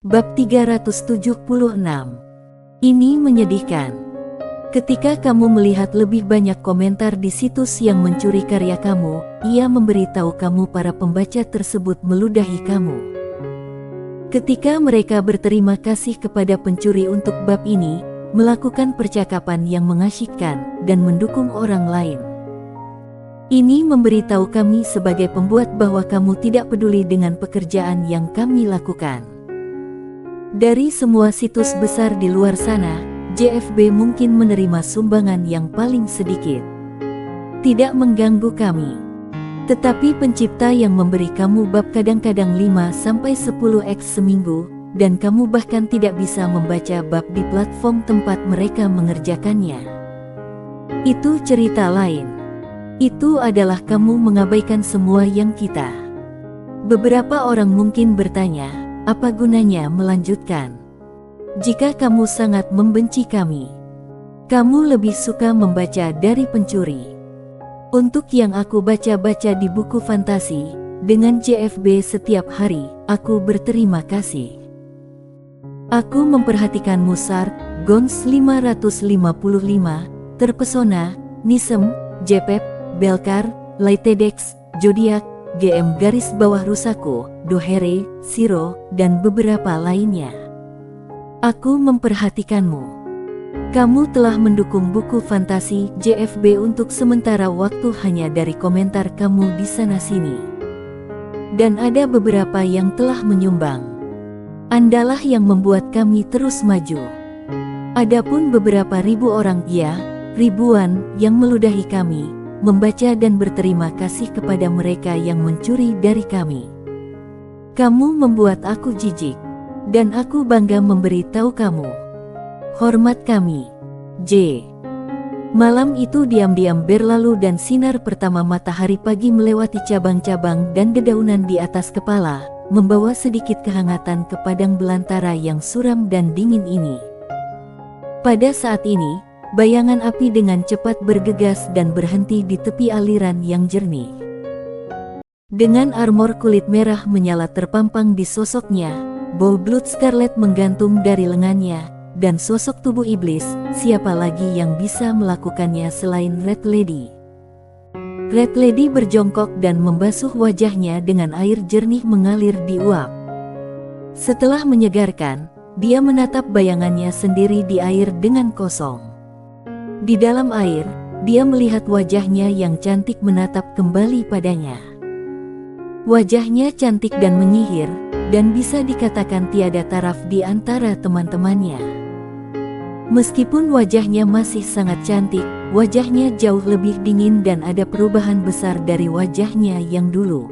Bab 376. Ini menyedihkan. Ketika kamu melihat lebih banyak komentar di situs yang mencuri karya kamu, ia memberitahu kamu para pembaca tersebut meludahi kamu. Ketika mereka berterima kasih kepada pencuri untuk bab ini, melakukan percakapan yang mengasyikkan, dan mendukung orang lain. Ini memberitahu kami sebagai pembuat bahwa kamu tidak peduli dengan pekerjaan yang kami lakukan. Dari semua situs besar di luar sana, JFB mungkin menerima sumbangan yang paling sedikit. Tidak mengganggu kami. Tetapi pencipta yang memberi kamu bab kadang-kadang 5-10x seminggu, dan kamu bahkan tidak bisa membaca bab di platform tempat mereka mengerjakannya. Itu cerita lain. Itu adalah kamu mengabaikan semua yang kita. Beberapa orang mungkin bertanya, apa gunanya melanjutkan? Jika kamu sangat membenci kami, kamu lebih suka membaca dari pencuri. Untuk yang aku baca-baca di buku fantasi, dengan JFB setiap hari, aku berterima kasih. Aku memperhatikan Mozart, Gons 555, terpesona, Nisem, Jepep, Belkar, Laitedex, Zodiac, GM_Rusaku, Dohere, Siro, dan beberapa lainnya. Aku memperhatikanmu. Kamu telah mendukung buku fantasi JFB untuk sementara waktu hanya dari komentar kamu di sana-sini. Dan ada beberapa yang telah menyumbang. Andalah yang membuat kami terus maju. Adapun beberapa ribu orang, ya, ribuan, yang meludahi kami, membaca dan berterima kasih kepada mereka yang mencuri dari kami. Kamu membuat aku jijik, dan aku bangga memberitahu kamu. Hormat kami. J. Malam itu diam-diam berlalu dan sinar pertama matahari pagi melewati cabang-cabang dan dedaunan di atas kepala, membawa sedikit kehangatan ke padang belantara yang suram dan dingin ini. Pada saat ini, bayangan api dengan cepat bergegas dan berhenti di tepi aliran yang jernih. Dengan armor kulit merah menyala terpampang di sosoknya, bau blood scarlet menggantung dari lengannya, dan sosok tubuh iblis, siapa lagi yang bisa melakukannya selain Red Lady? Red Lady berjongkok dan membasuh wajahnya dengan air jernih mengalir di uap. Setelah menyegarkan, dia menatap bayangannya sendiri di air dengan kosong. Di dalam air, dia melihat wajahnya yang cantik menatap kembali padanya. Wajahnya cantik dan menyihir, dan bisa dikatakan tiada taraf di antara teman-temannya. Meskipun wajahnya masih sangat cantik, wajahnya jauh lebih dingin dan ada perubahan besar dari wajahnya yang dulu.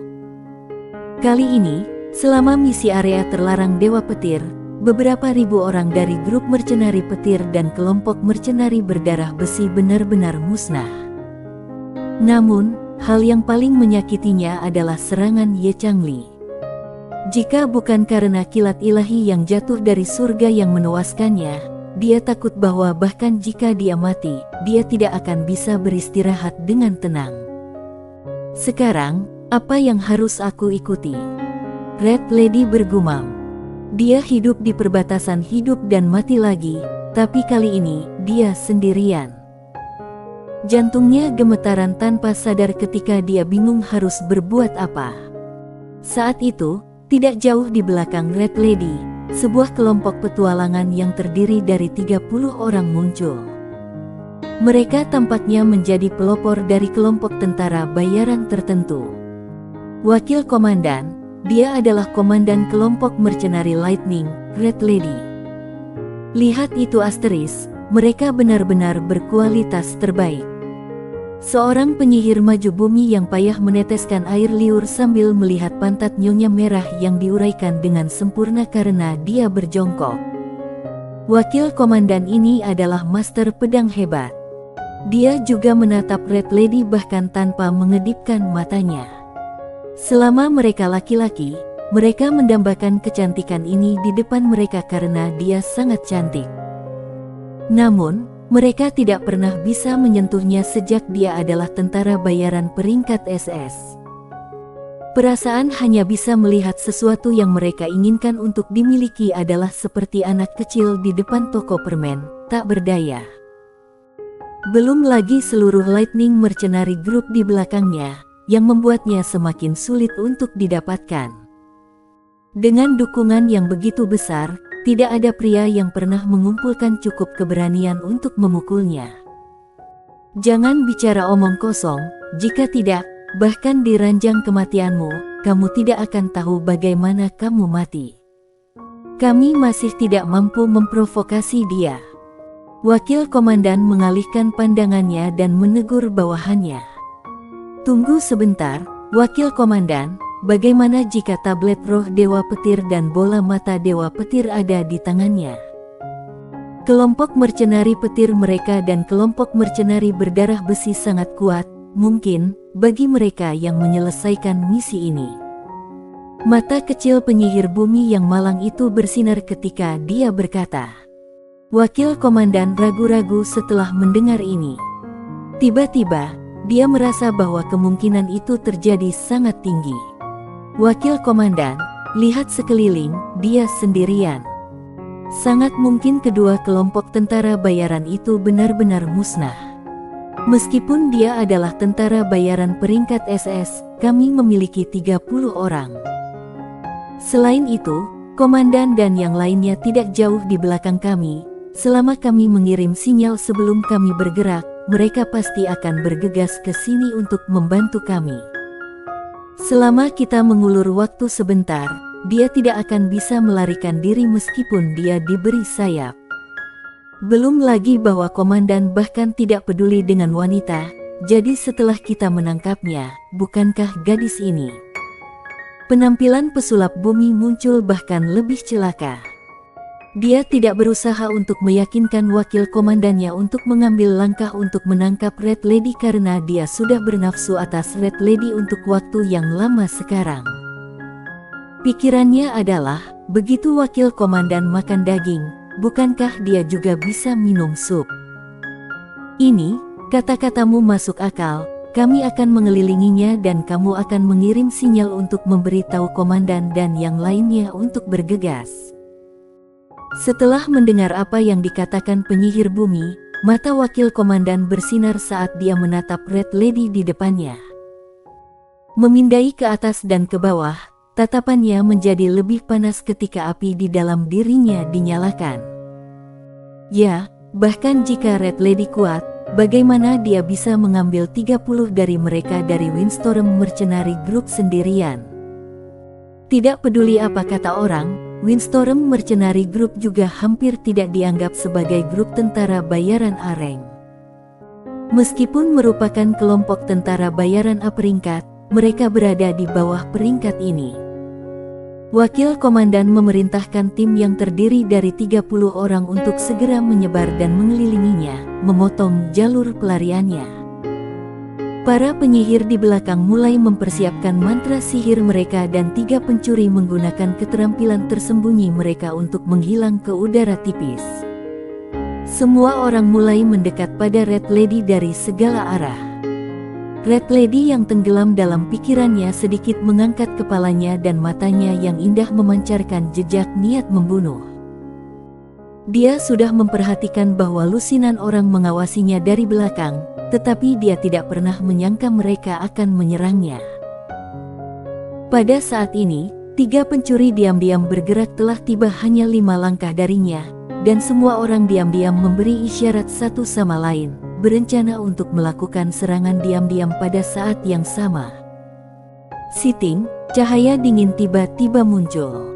Kali ini, selama misi area terlarang Dewa Petir, beberapa ribu orang dari grup mercenari petir dan kelompok mercenari berdarah besi benar-benar musnah. Namun, hal yang paling menyakitinya adalah serangan Ye Changli. Jika bukan karena kilat ilahi yang jatuh dari surga yang menewaskannya, dia takut bahwa bahkan jika dia mati, dia tidak akan bisa beristirahat dengan tenang. Sekarang, apa yang harus aku ikuti? Red Lady bergumam. Dia hidup di perbatasan hidup dan mati lagi, tapi kali ini, dia sendirian. Jantungnya gemetaran tanpa sadar ketika dia bingung harus berbuat apa. Saat itu, tidak jauh di belakang Red Lady, sebuah kelompok petualangan yang terdiri dari 30 orang muncul. Mereka tampaknya menjadi pelopor dari kelompok tentara bayaran tertentu. Wakil komandan, dia adalah komandan kelompok mercenari Lightning, Red Lady. Lihat itu asteris, mereka benar-benar berkualitas terbaik. Seorang penyihir maju bumi yang payah meneteskan air liur sambil melihat pantat nyonya merah yang diuraikan dengan sempurna karena dia berjongkok. Wakil komandan ini adalah master pedang hebat. Dia juga menatap Red Lady bahkan tanpa mengedipkan matanya. Selama mereka laki-laki, mereka mendambakan kecantikan ini di depan mereka karena dia sangat cantik. Namun, mereka tidak pernah bisa menyentuhnya sejak dia adalah tentara bayaran peringkat SS. Perasaan hanya bisa melihat sesuatu yang mereka inginkan untuk dimiliki adalah seperti anak kecil di depan toko permen, tak berdaya. Belum lagi seluruh Lightning Mercenary Group di belakangnya, yang membuatnya semakin sulit untuk didapatkan. Dengan dukungan yang begitu besar, tidak ada pria yang pernah mengumpulkan cukup keberanian untuk memukulnya. Jangan bicara omong kosong, jika tidak, bahkan di ranjang kematianmu, kamu tidak akan tahu bagaimana kamu mati. Kami masih tidak mampu memprovokasi dia. Wakil komandan mengalihkan pandangannya dan menegur bawahannya. Tunggu sebentar, wakil komandan, bagaimana jika tablet roh Dewa Petir dan bola mata Dewa Petir ada di tangannya? Kelompok mercenari petir mereka dan kelompok mercenari berdarah besi sangat kuat, mungkin bagi mereka yang menyelesaikan misi ini. Mata kecil penyihir bumi yang malang itu bersinar ketika dia berkata. Wakil komandan ragu-ragu setelah mendengar ini. Tiba-tiba, dia merasa bahwa kemungkinan itu terjadi sangat tinggi. Wakil komandan, lihat sekeliling, dia sendirian. Sangat mungkin kedua kelompok tentara bayaran itu benar-benar musnah. Meskipun dia adalah tentara bayaran peringkat SS, kami memiliki 30 orang. Selain itu, komandan dan yang lainnya tidak jauh di belakang kami. Selama kami mengirim sinyal sebelum kami bergerak, mereka pasti akan bergegas ke sini untuk membantu kami. Selama kita mengulur waktu sebentar, dia tidak akan bisa melarikan diri meskipun dia diberi sayap. Belum lagi bahwa komandan bahkan tidak peduli dengan wanita, jadi setelah kita menangkapnya, bukankah gadis ini? Penampilan pesulap bumi muncul bahkan lebih celaka. Dia tidak berusaha untuk meyakinkan wakil komandannya untuk mengambil langkah untuk menangkap Red Lady karena dia sudah bernafsu atas Red Lady untuk waktu yang lama sekarang. Pikirannya adalah, begitu wakil komandan makan daging, bukankah dia juga bisa minum sup? Ini, kata-katamu masuk akal, kami akan mengelilinginya dan kamu akan mengirim sinyal untuk memberitahu komandan dan yang lainnya untuk bergegas. Setelah mendengar apa yang dikatakan penyihir bumi, mata wakil komandan bersinar saat dia menatap Red Lady di depannya. Memindai ke atas dan ke bawah, tatapannya menjadi lebih panas ketika api di dalam dirinya dinyalakan. Ya, bahkan jika Red Lady kuat, bagaimana dia bisa mengambil 30 dari mereka dari Windstorm Mercenary Group sendirian? Tidak peduli apa kata orang, Windstorm Mercenary Group juga hampir tidak dianggap sebagai grup tentara bayaran A rank. Meskipun merupakan kelompok tentara bayaran A peringkat, mereka berada di bawah peringkat ini. Wakil komandan memerintahkan tim yang terdiri dari 30 orang untuk segera menyebar dan mengelilinginya, memotong jalur pelariannya. Para penyihir di belakang mulai mempersiapkan mantra sihir mereka dan 3 pencuri menggunakan keterampilan tersembunyi mereka untuk menghilang ke udara tipis. Semua orang mulai mendekat pada Red Lady dari segala arah. Red Lady yang tenggelam dalam pikirannya sedikit mengangkat kepalanya dan matanya yang indah memancarkan jejak niat membunuh. Dia sudah memperhatikan bahwa lusinan orang mengawasinya dari belakang, tetapi dia tidak pernah menyangka mereka akan menyerangnya. Pada saat ini, 3 pencuri diam-diam bergerak telah tiba hanya 5 langkah darinya, dan semua orang diam-diam memberi isyarat satu sama lain, berencana untuk melakukan serangan diam-diam pada saat yang sama. Siting, cahaya dingin tiba-tiba muncul.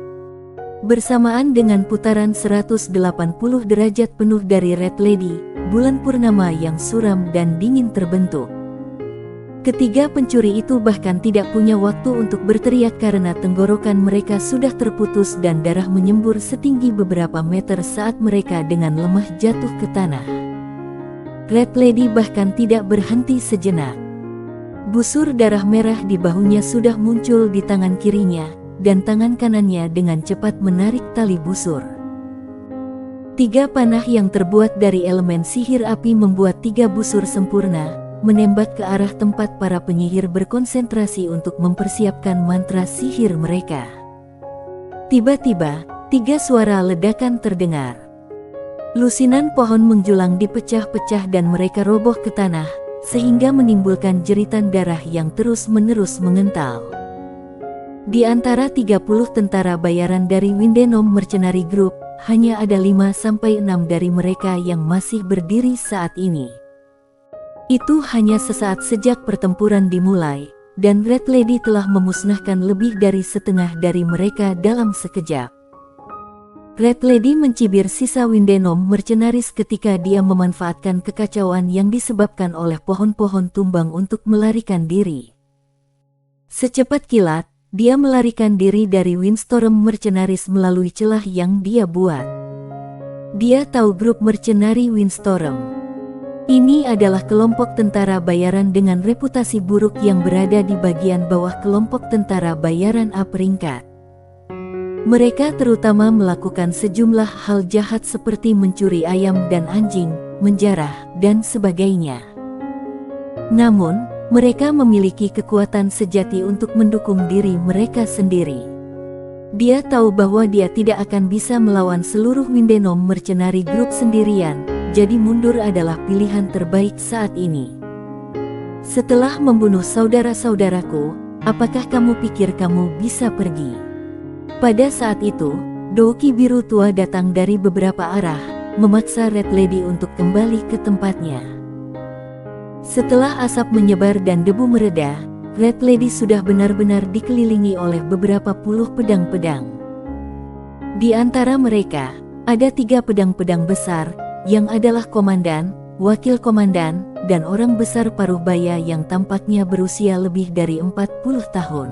Bersamaan dengan putaran 180 derajat penuh dari Red Lady, bulan purnama yang suram dan dingin terbentuk. Ketiga pencuri itu bahkan tidak punya waktu untuk berteriak karena tenggorokan mereka sudah terputus dan darah menyembur setinggi beberapa meter saat mereka dengan lemah jatuh ke tanah. Red Lady bahkan tidak berhenti sejenak. Busur darah merah di bahunya sudah muncul di tangan kirinya, dan tangan kanannya dengan cepat menarik tali busur. 3 panah yang terbuat dari elemen sihir api membuat 3 busur sempurna, menembak ke arah tempat para penyihir berkonsentrasi untuk mempersiapkan mantra sihir mereka. Tiba-tiba, 3 suara ledakan terdengar. Lusinan pohon menjulang dipecah-pecah dan mereka roboh ke tanah, sehingga menimbulkan jeritan darah yang terus-menerus mengental. Di antara 30 tentara bayaran dari Windenom Mercenary Group, hanya ada 5-6 dari mereka yang masih berdiri saat ini. Itu hanya sesaat sejak pertempuran dimulai, dan Red Lady telah memusnahkan lebih dari setengah dari mereka dalam sekejap. Red Lady mencibir sisa Windenom Mercenaries ketika dia memanfaatkan kekacauan yang disebabkan oleh pohon-pohon tumbang untuk melarikan diri. Secepat kilat, dia melarikan diri dari Windstorm Mercenaries melalui celah yang dia buat. Dia tahu grup mercenari Windstorm. Ini adalah kelompok tentara bayaran dengan reputasi buruk yang berada di bagian bawah kelompok tentara bayaran A peringkat. Mereka terutama melakukan sejumlah hal jahat seperti mencuri ayam dan anjing, menjarah, dan sebagainya. Namun, mereka memiliki kekuatan sejati untuk mendukung diri mereka sendiri. Dia tahu bahwa dia tidak akan bisa melawan seluruh Windenom Mercenary Group sendirian, jadi mundur adalah pilihan terbaik saat ini. Setelah membunuh saudara-saudaraku, apakah kamu pikir kamu bisa pergi? Pada saat itu, Douki biru tua datang dari beberapa arah, memaksa Red Lady untuk kembali ke tempatnya. Setelah asap menyebar dan debu mereda, Red Lady sudah benar-benar dikelilingi oleh beberapa puluh pedang-pedang. Di antara mereka, ada 3 pedang-pedang besar, yang adalah komandan, wakil komandan, dan orang besar Parubaya yang tampaknya berusia lebih dari 40 tahun.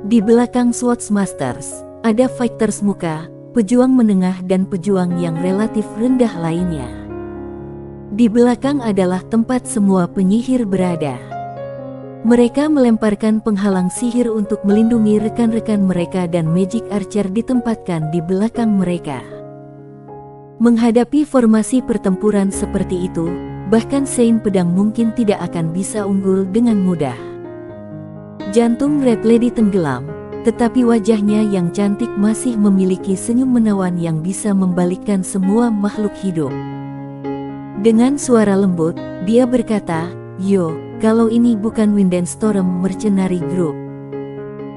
Di belakang Swordsmasters, ada fighters muka, pejuang menengah dan pejuang yang relatif rendah lainnya. Di belakang adalah tempat semua penyihir berada. Mereka melemparkan penghalang sihir untuk melindungi rekan-rekan mereka dan Magic Archer ditempatkan di belakang mereka. Menghadapi formasi pertempuran seperti itu, bahkan Saint Pedang mungkin tidak akan bisa unggul dengan mudah. Jantung Red Lady tenggelam, tetapi wajahnya yang cantik masih memiliki senyum menawan yang bisa membalikkan semua makhluk hidup. Dengan suara lembut, dia berkata, "Yo, kalau ini bukan Windstorm Mercenary Group,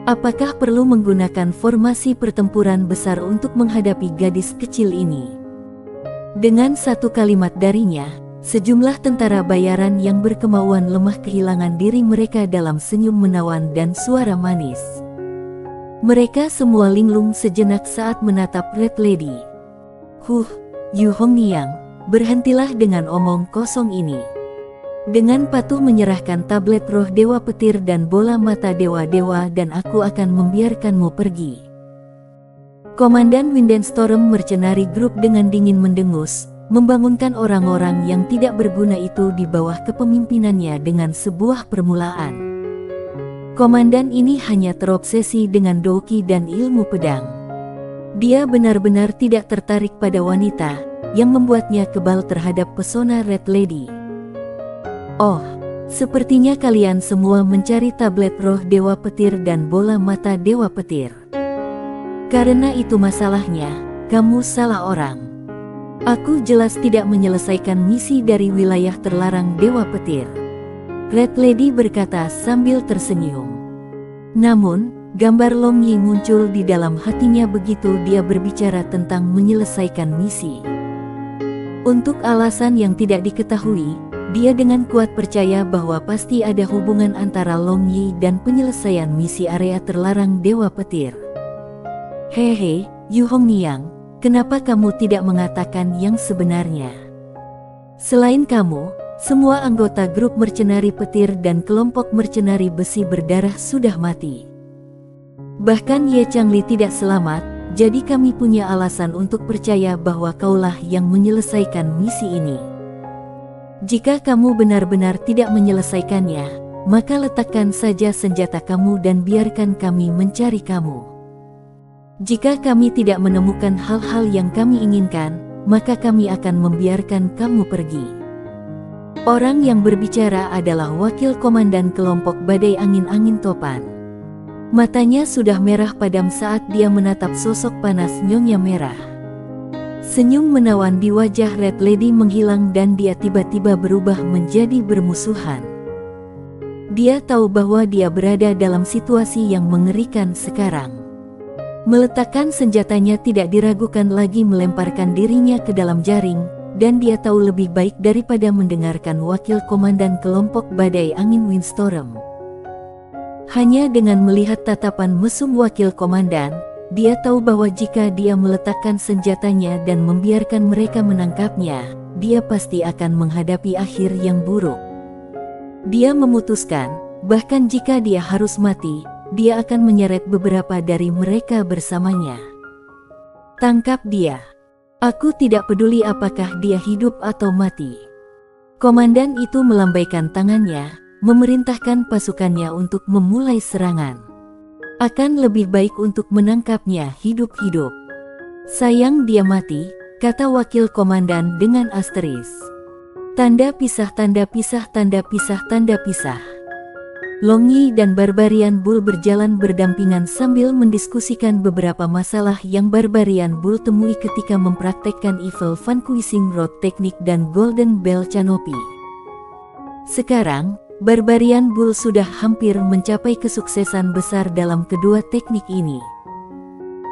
apakah perlu menggunakan formasi pertempuran besar untuk menghadapi gadis kecil ini?" Dengan satu kalimat darinya, sejumlah tentara bayaran yang berkemauan lemah kehilangan diri mereka dalam senyum menawan dan suara manis. Mereka semua linglung sejenak saat menatap Red Lady. Yu Hongniang, berhentilah dengan omong kosong ini. Dengan patuh menyerahkan tablet roh Dewa Petir dan bola mata dewa-dewa dan aku akan membiarkanmu pergi. Komandan Windstorm Mercenary Group dengan dingin mendengus, membangunkan orang-orang yang tidak berguna itu di bawah kepemimpinannya dengan sebuah permulaan. Komandan ini hanya terobsesi dengan Douki dan ilmu pedang. Dia benar-benar tidak tertarik pada wanita, yang membuatnya kebal terhadap pesona Red Lady. Oh, sepertinya kalian semua mencari tablet roh Dewa Petir dan bola mata Dewa Petir. Karena itu masalahnya, kamu salah orang. Aku jelas tidak menyelesaikan misi dari wilayah terlarang Dewa Petir. Red Lady berkata sambil tersenyum. Namun, gambar Long Yi muncul di dalam hatinya begitu dia berbicara tentang menyelesaikan misi. Untuk alasan yang tidak diketahui, dia dengan kuat percaya bahwa pasti ada hubungan antara Long Yi dan penyelesaian misi area terlarang Dewa Petir. Hehe, Yu Hongniang, kenapa kamu tidak mengatakan yang sebenarnya? Selain kamu, semua anggota grup mercenari petir dan kelompok mercenari besi berdarah sudah mati. Bahkan Ye Changli tidak selamat. Jadi kami punya alasan untuk percaya bahwa kaulah yang menyelesaikan misi ini. Jika kamu benar-benar tidak menyelesaikannya, maka letakkan saja senjata kamu dan biarkan kami mencari kamu. Jika kami tidak menemukan hal-hal yang kami inginkan, maka kami akan membiarkan kamu pergi. Orang yang berbicara adalah wakil komandan kelompok badai angin-angin topan. Matanya sudah merah padam saat dia menatap sosok panas Nyonya Merah. Senyum menawan di wajah Red Lady menghilang dan dia tiba-tiba berubah menjadi bermusuhan. Dia tahu bahwa dia berada dalam situasi yang mengerikan sekarang. Meletakkan senjatanya tidak diragukan lagi melemparkan dirinya ke dalam jaring, dan dia tahu lebih baik daripada mendengarkan wakil komandan kelompok badai angin Windstorm. Hanya dengan melihat tatapan mesum wakil komandan, dia tahu bahwa jika dia meletakkan senjatanya dan membiarkan mereka menangkapnya, dia pasti akan menghadapi akhir yang buruk. Dia memutuskan, bahkan jika dia harus mati, dia akan menyeret beberapa dari mereka bersamanya. Tangkap dia. Aku tidak peduli apakah dia hidup atau mati. Komandan itu melambaikan tangannya, memerintahkan pasukannya untuk memulai serangan. Akan lebih baik untuk menangkapnya hidup-hidup. Sayang dia mati, kata wakil komandan dengan asteris. Tanda pisah, tanda pisah, tanda pisah, tanda pisah. Long Yi dan Barbarian Bull berjalan berdampingan sambil mendiskusikan beberapa masalah yang Barbarian Bull temui ketika mempraktekkan Evil Vanquishing Rod Technique dan Golden Bell Canopy. Sekarang, Barbarian Bull sudah hampir mencapai kesuksesan besar dalam kedua teknik ini.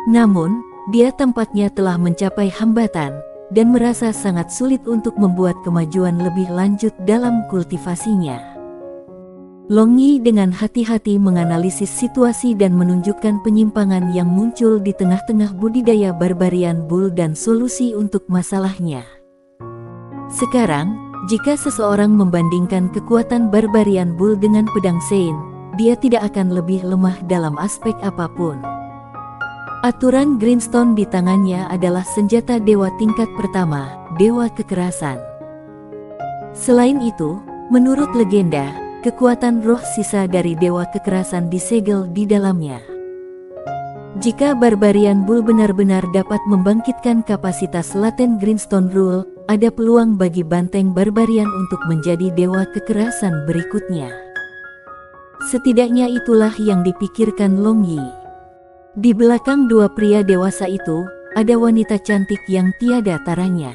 Namun, dia tampaknya telah mencapai hambatan, dan merasa sangat sulit untuk membuat kemajuan lebih lanjut dalam kultivasinya. Long Yi dengan hati-hati menganalisis situasi dan menunjukkan penyimpangan yang muncul di tengah-tengah budidaya Barbarian Bull dan solusi untuk masalahnya. Sekarang, jika seseorang membandingkan kekuatan Barbarian Bull dengan pedang Sein, dia tidak akan lebih lemah dalam aspek apapun. Aturan Greenstone di tangannya adalah senjata dewa tingkat pertama, dewa kekerasan. Selain itu, menurut legenda, kekuatan roh sisa dari dewa kekerasan disegel di dalamnya. Jika Barbarian Bull benar-benar dapat membangkitkan kapasitas laten Greenstone Rule, ada peluang bagi banteng Barbarian untuk menjadi dewa kekerasan berikutnya. Setidaknya itulah yang dipikirkan Long Yi. Di belakang dua pria dewasa itu, ada wanita cantik yang tiada taranya.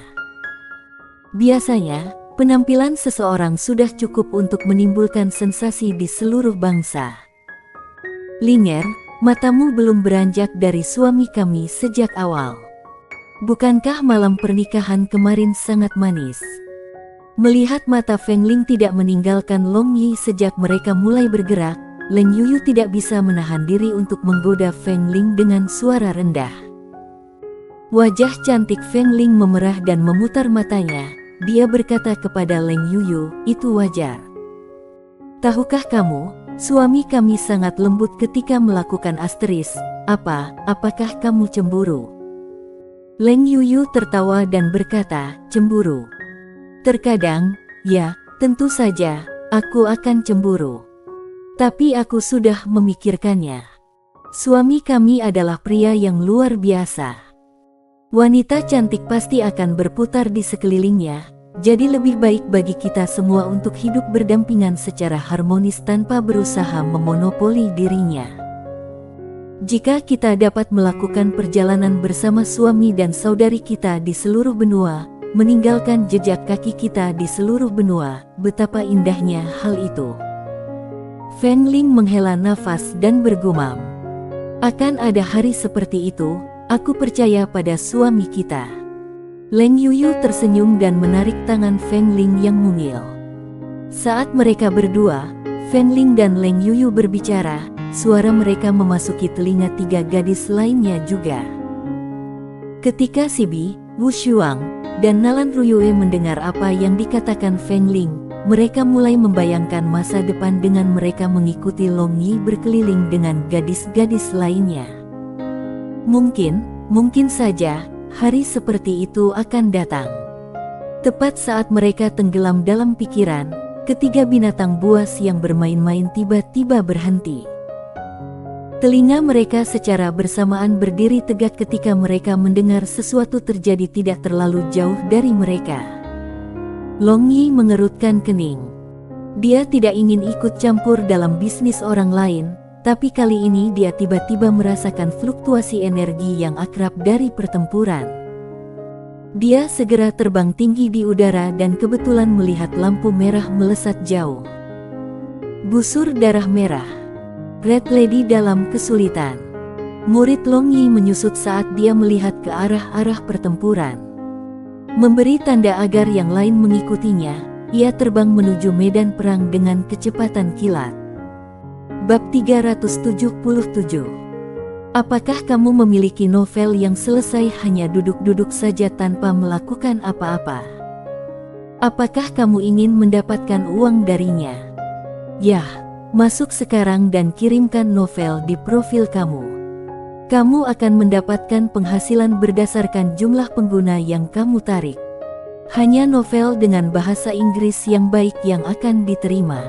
Biasanya, penampilan seseorang sudah cukup untuk menimbulkan sensasi di seluruh bangsa. Linger, matamu belum beranjak dari suami kami sejak awal. Bukankah malam pernikahan kemarin sangat manis? Melihat mata Feng Ling tidak meninggalkan Long Yi sejak mereka mulai bergerak, Leng Yuyu tidak bisa menahan diri untuk menggoda Feng Ling dengan suara rendah. Wajah cantik Feng Ling memerah dan memutar matanya. Dia berkata kepada Leng Yuyu, itu wajar. Tahukah kamu, suami kami sangat lembut ketika melakukan asteris, apakah kamu cemburu? Leng Yuyu tertawa dan berkata, cemburu. Terkadang, ya, tentu saja, aku akan cemburu. Tapi aku sudah memikirkannya. Suami kami adalah pria yang luar biasa. Wanita cantik pasti akan berputar di sekelilingnya, jadi lebih baik bagi kita semua untuk hidup berdampingan secara harmonis tanpa berusaha memonopoli dirinya. Jika kita dapat melakukan perjalanan bersama suami dan saudari kita di seluruh benua, meninggalkan jejak kaki kita di seluruh benua, betapa indahnya hal itu. Feng Ling menghela nafas dan bergumam. Akan ada hari seperti itu. Aku percaya pada suami kita. Leng Yuyu tersenyum dan menarik tangan Feng Ling yang mungil. Saat mereka berdua, Feng Ling dan Leng Yuyu berbicara, suara mereka memasuki telinga tiga gadis lainnya juga. Ketika Sibi, Wu Shuang, dan Nalan Ruyue mendengar apa yang dikatakan Feng Ling, mereka mulai membayangkan masa depan dengan mereka mengikuti Long Yi berkeliling dengan gadis-gadis lainnya. Mungkin saja, hari seperti itu akan datang. Tepat saat mereka tenggelam dalam pikiran, ketiga binatang buas yang bermain-main tiba-tiba berhenti. Telinga mereka secara bersamaan berdiri tegak ketika mereka mendengar sesuatu terjadi tidak terlalu jauh dari mereka. Long Yi mengerutkan kening. Dia tidak ingin ikut campur dalam bisnis orang lain, tapi kali ini dia tiba-tiba merasakan fluktuasi energi yang akrab dari pertempuran. Dia segera terbang tinggi di udara dan kebetulan melihat lampu merah melesat jauh. Busur darah merah. Red Lady dalam kesulitan. Murid Long Yi menyusut saat dia melihat ke arah-arah pertempuran. Memberi tanda agar yang lain mengikutinya, ia terbang menuju medan perang dengan kecepatan kilat. Bab 377. Apakah kamu memiliki novel yang selesai hanya duduk-duduk saja tanpa melakukan apa-apa? Apakah kamu ingin mendapatkan uang darinya? Yah, masuk sekarang dan kirimkan novel di profil kamu. Kamu akan mendapatkan penghasilan berdasarkan jumlah pengguna yang kamu tarik. Hanya novel dengan bahasa Inggris yang baik yang akan diterima.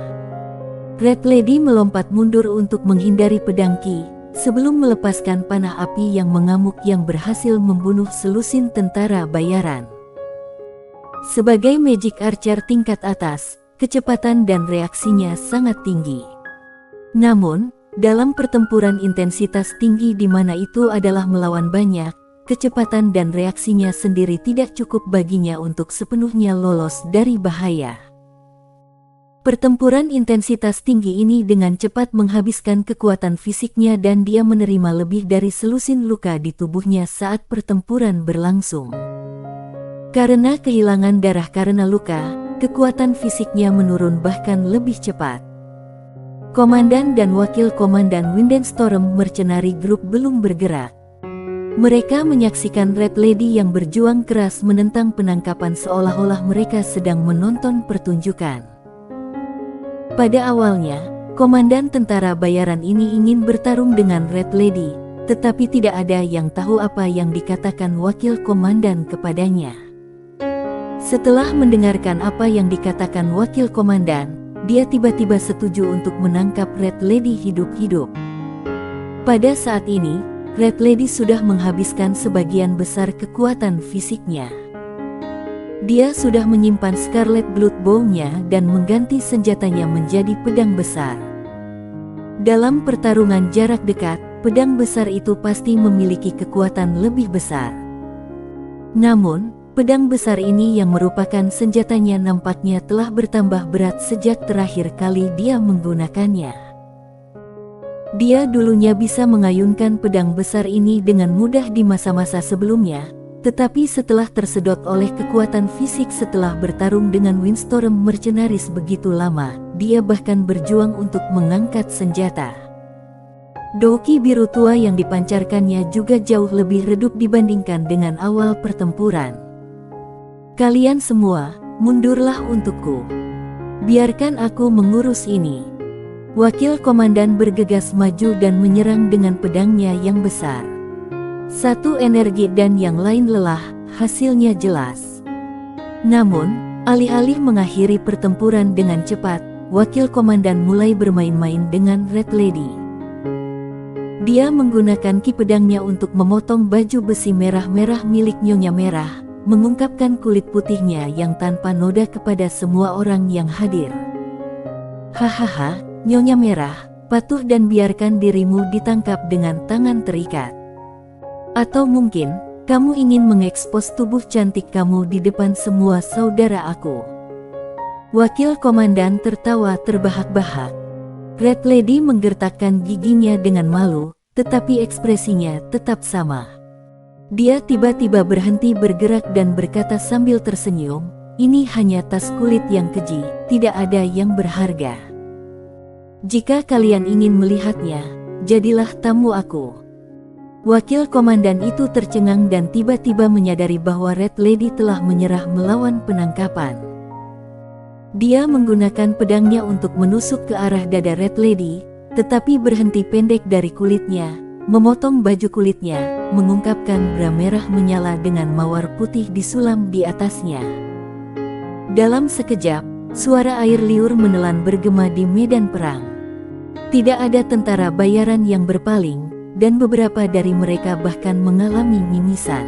Red Lady melompat mundur untuk menghindari pedang Qi, sebelum melepaskan panah api yang mengamuk yang berhasil membunuh selusin tentara bayaran. Sebagai magic archer tingkat atas, kecepatan dan reaksinya sangat tinggi. Namun, dalam pertempuran intensitas tinggi di mana itu adalah melawan banyak, kecepatan dan reaksinya sendiri tidak cukup baginya untuk sepenuhnya lolos dari bahaya. Pertempuran intensitas tinggi ini dengan cepat menghabiskan kekuatan fisiknya dan dia menerima lebih dari selusin luka di tubuhnya saat pertempuran berlangsung. Karena kehilangan darah karena luka, kekuatan fisiknya menurun bahkan lebih cepat. Komandan dan Wakil Komandan Windenstorm Mercenary Group belum bergerak. Mereka menyaksikan Red Lady yang berjuang keras menentang penangkapan seolah-olah mereka sedang menonton pertunjukan. Pada awalnya, komandan tentara bayaran ini ingin bertarung dengan Red Lady, tetapi tidak ada yang tahu apa yang dikatakan wakil komandan kepadanya. Setelah mendengarkan apa yang dikatakan wakil komandan, dia tiba-tiba setuju untuk menangkap Red Lady hidup-hidup. Pada saat ini, Red Lady sudah menghabiskan sebagian besar kekuatan fisiknya. Dia sudah menyimpan Scarlet Blood Bow-nya dan mengganti senjatanya menjadi pedang besar. Dalam pertarungan jarak dekat, pedang besar itu pasti memiliki kekuatan lebih besar. Namun, pedang besar ini yang merupakan senjatanya nampaknya telah bertambah berat sejak terakhir kali dia menggunakannya. Dia dulunya bisa mengayunkan pedang besar ini dengan mudah di masa-masa sebelumnya, tetapi setelah tersedot oleh kekuatan fisik setelah bertarung dengan Windstorm Mercenaries begitu lama, dia bahkan berjuang untuk mengangkat senjata. Douki biru tua yang dipancarkannya juga jauh lebih redup dibandingkan dengan awal pertempuran. Kalian semua, mundurlah untukku. Biarkan aku mengurus ini. Wakil komandan bergegas maju dan menyerang dengan pedangnya yang besar. Satu energi dan yang lain lelah, hasilnya jelas. Namun, alih-alih mengakhiri pertempuran dengan cepat, wakil komandan mulai bermain-main dengan Red Lady. Dia menggunakan ki pedangnya untuk memotong baju besi merah-merah milik Nyonya Merah, mengungkapkan kulit putihnya yang tanpa noda kepada semua orang yang hadir. Hahaha, Nyonya Merah, patuh dan biarkan dirimu ditangkap dengan tangan terikat. Atau mungkin, kamu ingin mengekspos tubuh cantik kamu di depan semua saudara aku. Wakil komandan tertawa terbahak-bahak. Red Lady menggertakkan giginya dengan malu, tetapi ekspresinya tetap sama. Dia tiba-tiba berhenti bergerak dan berkata sambil tersenyum, "Ini hanya tas kulit yang keji, tidak ada yang berharga. Jika kalian ingin melihatnya, jadilah tamu aku." Wakil komandan itu tercengang dan tiba-tiba menyadari bahwa Red Lady telah menyerah melawan penangkapan. Dia menggunakan pedangnya untuk menusuk ke arah dada Red Lady, tetapi berhenti pendek dari kulitnya, memotong baju kulitnya, mengungkapkan bra merah menyala dengan mawar putih disulam di atasnya. Dalam sekejap, suara air liur menelan bergema di medan perang. Tidak ada tentara bayaran yang berpaling, dan beberapa dari mereka bahkan mengalami mimisan.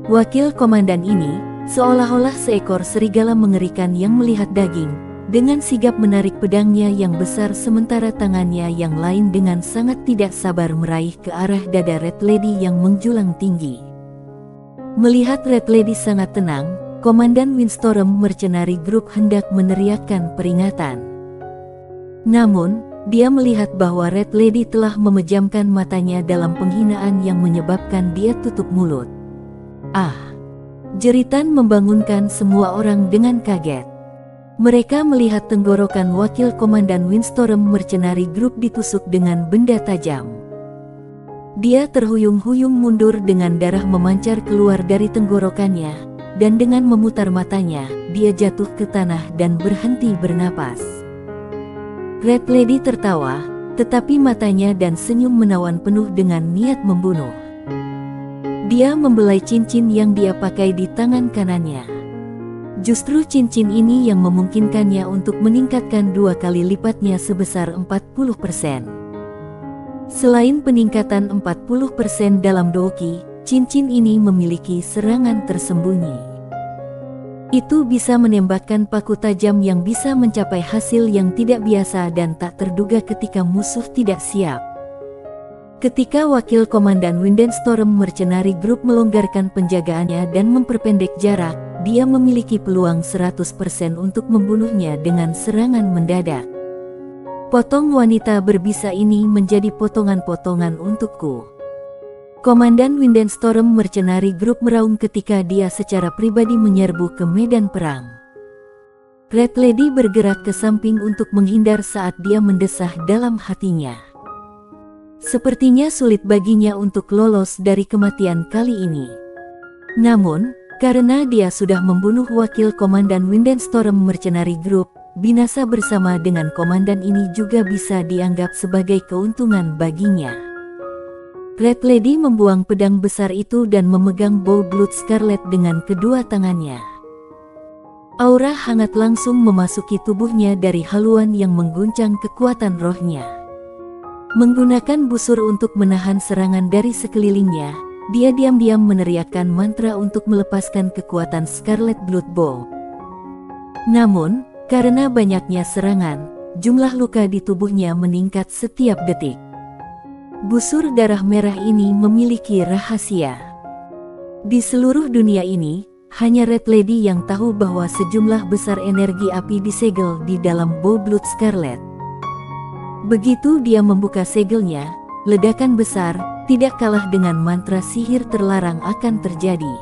Wakil komandan ini, Seolah-olah seekor serigala mengerikan yang melihat daging, dengan sigap menarik pedangnya yang besar sementara tangannya yang lain dengan sangat tidak sabar meraih ke arah dada Red Lady yang menjulang tinggi. Melihat Red Lady sangat tenang, Komandan Windstorm Mercenary Group hendak meneriakkan peringatan. Namun, dia melihat bahwa Red Lady telah memejamkan matanya dalam penghinaan yang menyebabkan dia tutup mulut. Ah! Jeritan membangunkan semua orang dengan kaget. Mereka melihat tenggorokan wakil komandan Windstorm Mercenary Group ditusuk dengan benda tajam. Dia terhuyung-huyung mundur dengan darah memancar keluar dari tenggorokannya, dan dengan memutar matanya, dia jatuh ke tanah dan berhenti bernapas. Red Lady tertawa, tetapi matanya dan senyum menawan penuh dengan niat membunuh. Dia membelai cincin yang dia pakai di tangan kanannya. Justru cincin ini yang memungkinkannya untuk meningkatkan 2 kali lipatnya sebesar 40%. Selain peningkatan 40% dalam Douki, cincin ini memiliki serangan tersembunyi. Itu bisa menembakkan paku tajam yang bisa mencapai hasil yang tidak biasa dan tak terduga ketika musuh tidak siap. Ketika wakil komandan Windstorm Mercenary Group melonggarkan penjagaannya dan memperpendek jarak, dia memiliki peluang 100% untuk membunuhnya dengan serangan mendadak. Potong wanita berbisa ini menjadi potongan-potongan untukku. Komandan Windstorm Mercenary Group meraung ketika dia secara pribadi menyerbu ke medan perang. Red Lady bergerak ke samping untuk menghindar saat dia mendesah dalam hatinya. Sepertinya sulit baginya untuk lolos dari kematian kali ini. Namun, karena dia sudah membunuh wakil komandan Windstorm Mercenary Group, binasa bersama dengan komandan ini juga bisa dianggap sebagai keuntungan baginya. Red Lady membuang pedang besar itu dan memegang bow Blood Scarlet dengan kedua tangannya. Aura hangat langsung memasuki tubuhnya dari haluan yang mengguncang kekuatan rohnya. Menggunakan busur untuk menahan serangan dari sekelilingnya, dia diam-diam meneriakkan mantra untuk melepaskan kekuatan Scarlet Blood Bow. Namun, karena banyaknya serangan, jumlah luka di tubuhnya meningkat setiap detik. Busur darah merah ini memiliki rahasia. Di seluruh dunia ini, hanya Red Lady yang tahu bahwa sejumlah besar energi api disegel di dalam bow Blood Scarlet. Begitu dia membuka segelnya, ledakan besar, tidak kalah dengan mantra sihir terlarang akan terjadi.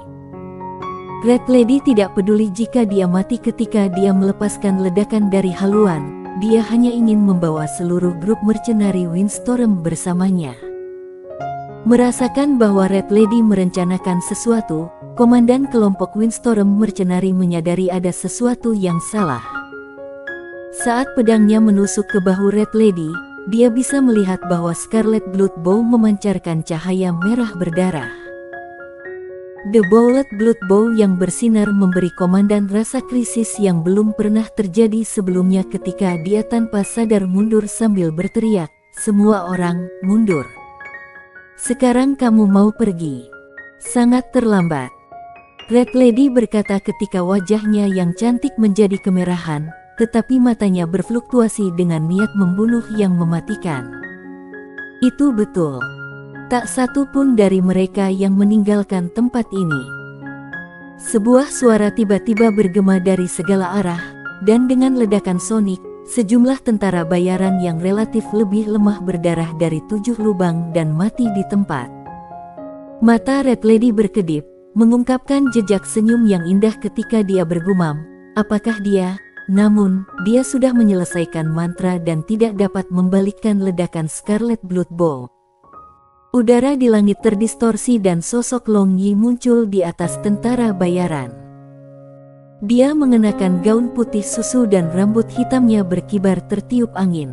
Red Lady tidak peduli jika dia mati ketika dia melepaskan ledakan dari haluan, dia hanya ingin membawa seluruh grup mercenari Windstorm bersamanya. Merasakan bahwa Red Lady merencanakan sesuatu, komandan kelompok Windstorm Mercenary menyadari ada sesuatu yang salah. Saat pedangnya menusuk ke bahu Red Lady, dia bisa melihat bahwa Scarlet Blood Bow memancarkan cahaya merah berdarah. The Bowlet Blood Bow yang bersinar memberi komandan rasa krisis yang belum pernah terjadi sebelumnya ketika dia tanpa sadar mundur sambil berteriak, "Semua orang, mundur. Sekarang kamu mau pergi. Sangat terlambat." Red Lady berkata ketika wajahnya yang cantik menjadi kemerahan, tetapi matanya berfluktuasi dengan niat membunuh yang mematikan. Itu betul. Tak satu pun dari mereka yang meninggalkan tempat ini. Sebuah suara tiba-tiba bergema dari segala arah, dan dengan ledakan sonik, sejumlah tentara bayaran yang relatif lebih lemah berdarah dari 7 lubang dan mati di tempat. Mata Red Lady berkedip, mengungkapkan jejak senyum yang indah ketika dia bergumam, "Apakah dia?" Namun, dia sudah menyelesaikan mantra dan tidak dapat membalikkan ledakan Scarlet Blood Bow. Udara di langit terdistorsi dan sosok Long Yi muncul di atas tentara bayaran. Dia mengenakan gaun putih susu dan rambut hitamnya berkibar tertiup angin.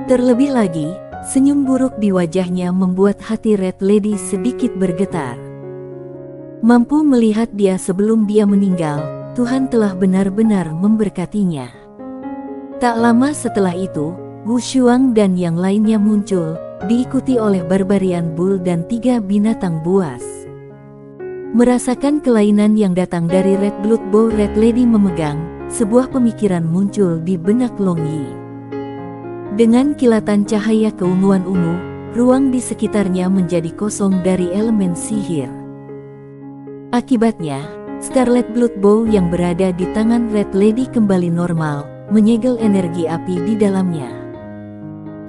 Terlebih lagi, senyum buruk di wajahnya membuat hati Red Lady sedikit bergetar. Mampu melihat dia sebelum dia meninggal, Tuhan telah benar-benar memberkatinya. Tak lama setelah itu, Wu Shuang dan yang lainnya muncul, diikuti oleh Barbarian Bull dan 3 binatang buas. Merasakan kelainan yang datang dari Red Blood Bow, Red Lady memegang, sebuah pemikiran muncul di benak Long Yi. Dengan kilatan cahaya keunguan ungu, ruang di sekitarnya menjadi kosong dari elemen sihir. Akibatnya, Scarlet Blood Bow yang berada di tangan Red Lady kembali normal, menyegel energi api di dalamnya.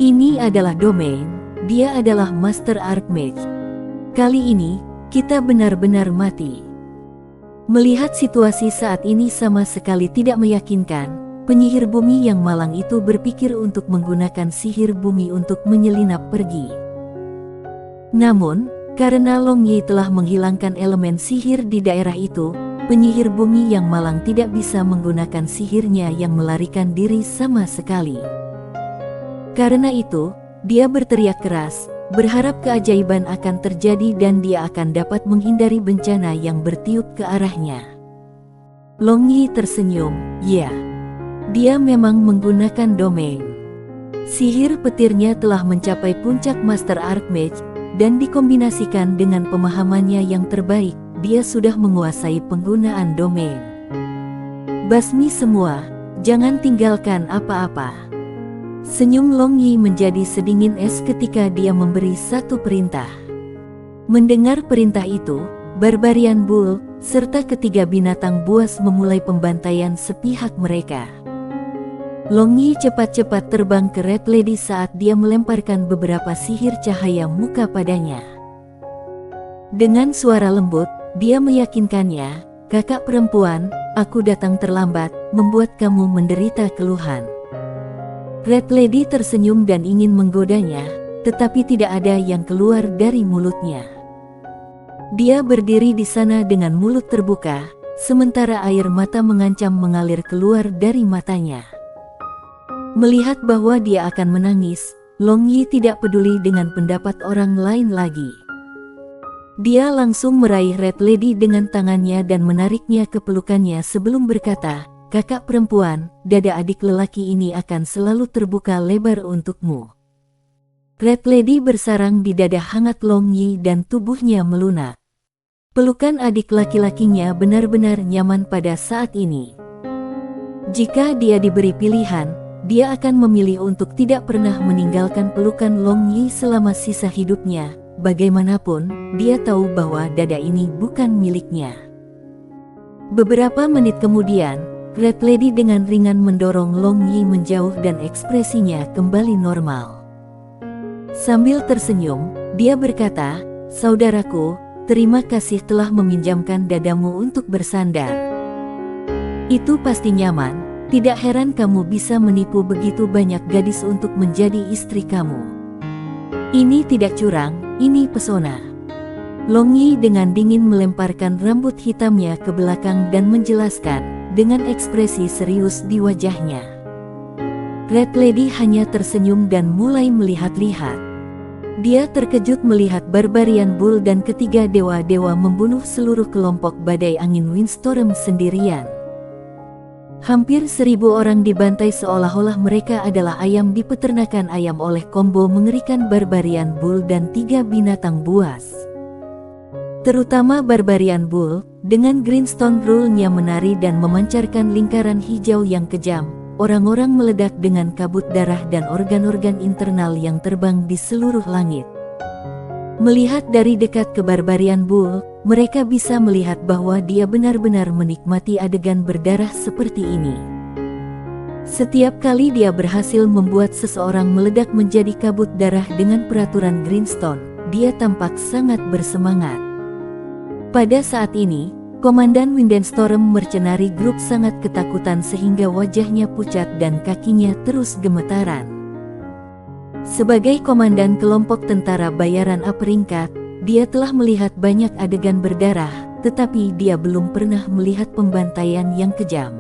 Ini adalah domain, dia adalah Master Archmage. Kali ini, kita benar-benar mati. Melihat situasi saat ini sama sekali tidak meyakinkan, penyihir bumi yang malang itu berpikir untuk menggunakan sihir bumi untuk menyelinap pergi. Namun, karena Long Yi telah menghilangkan elemen sihir di daerah itu, penyihir bumi yang malang tidak bisa menggunakan sihirnya yang melarikan diri sama sekali. Karena itu, dia berteriak keras, berharap keajaiban akan terjadi dan dia akan dapat menghindari bencana yang bertiup ke arahnya. Long Yi tersenyum, ya. Dia memang menggunakan domain. Sihir petirnya telah mencapai puncak Master Archmage, dan dikombinasikan dengan pemahamannya yang terbaik, dia sudah menguasai penggunaan domain. Basmi semua, jangan tinggalkan apa-apa. Senyum Long Yi menjadi sedingin es ketika dia memberi satu perintah. Mendengar perintah itu, Barbarian Bull, serta ketiga binatang buas memulai pembantaian sepihak mereka. Long Yi cepat-cepat terbang ke Red Lady saat dia melemparkan beberapa sihir cahaya muka padanya. Dengan suara lembut, dia meyakinkannya, "Kakak perempuan, aku datang terlambat, membuat kamu menderita keluhan." Red Lady tersenyum dan ingin menggodanya, tetapi tidak ada yang keluar dari mulutnya. Dia berdiri di sana dengan mulut terbuka, sementara air mata mengancam mengalir keluar dari matanya. Melihat bahwa dia akan menangis, Long Yi tidak peduli dengan pendapat orang lain lagi. Dia langsung meraih Red Lady dengan tangannya dan menariknya ke pelukannya sebelum berkata, "Kakak perempuan, dada adik lelaki ini akan selalu terbuka lebar untukmu." Red Lady bersarang di dada hangat Long Yi dan tubuhnya melunak. Pelukan adik laki-lakinya benar-benar nyaman pada saat ini. Jika dia diberi pilihan, dia akan memilih untuk tidak pernah meninggalkan pelukan Long Yi selama sisa hidupnya. Bagaimanapun, dia tahu bahwa dada ini bukan miliknya. Beberapa menit kemudian, Red Lady dengan ringan mendorong Long Yi menjauh dan ekspresinya kembali normal. Sambil tersenyum, dia berkata, "Saudaraku, terima kasih telah meminjamkan dadamu untuk bersandar. Itu pasti nyaman, tidak heran kamu bisa menipu begitu banyak gadis untuk menjadi istri kamu. Ini tidak curang, ini pesona." Long Yi dengan dingin melemparkan rambut hitamnya ke belakang dan menjelaskan, dengan ekspresi serius di wajahnya. Red Lady hanya tersenyum dan mulai melihat-lihat. Dia terkejut melihat Barbarian Bull dan ketiga dewa-dewa membunuh seluruh kelompok badai angin Windstorm sendirian. Hampir 1000 orang dibantai seolah-olah mereka adalah ayam di peternakan ayam oleh combo mengerikan Barbarian Bull dan 3 binatang buas. Terutama Barbarian Bull, dengan Greenstone Rule-nya menari dan memancarkan lingkaran hijau yang kejam, orang-orang meledak dengan kabut darah dan organ-organ internal yang terbang di seluruh langit. Melihat dari dekat ke Barbarian Bull, mereka bisa melihat bahwa dia benar-benar menikmati adegan berdarah seperti ini. Setiap kali dia berhasil membuat seseorang meledak menjadi kabut darah dengan peraturan Greenstone, dia tampak sangat bersemangat. Pada saat ini, Komandan Windstorm Mercenary Group sangat ketakutan sehingga wajahnya pucat dan kakinya terus gemetaran. Sebagai komandan kelompok tentara bayaran A peringkat, dia telah melihat banyak adegan berdarah, tetapi dia belum pernah melihat pembantaian yang kejam.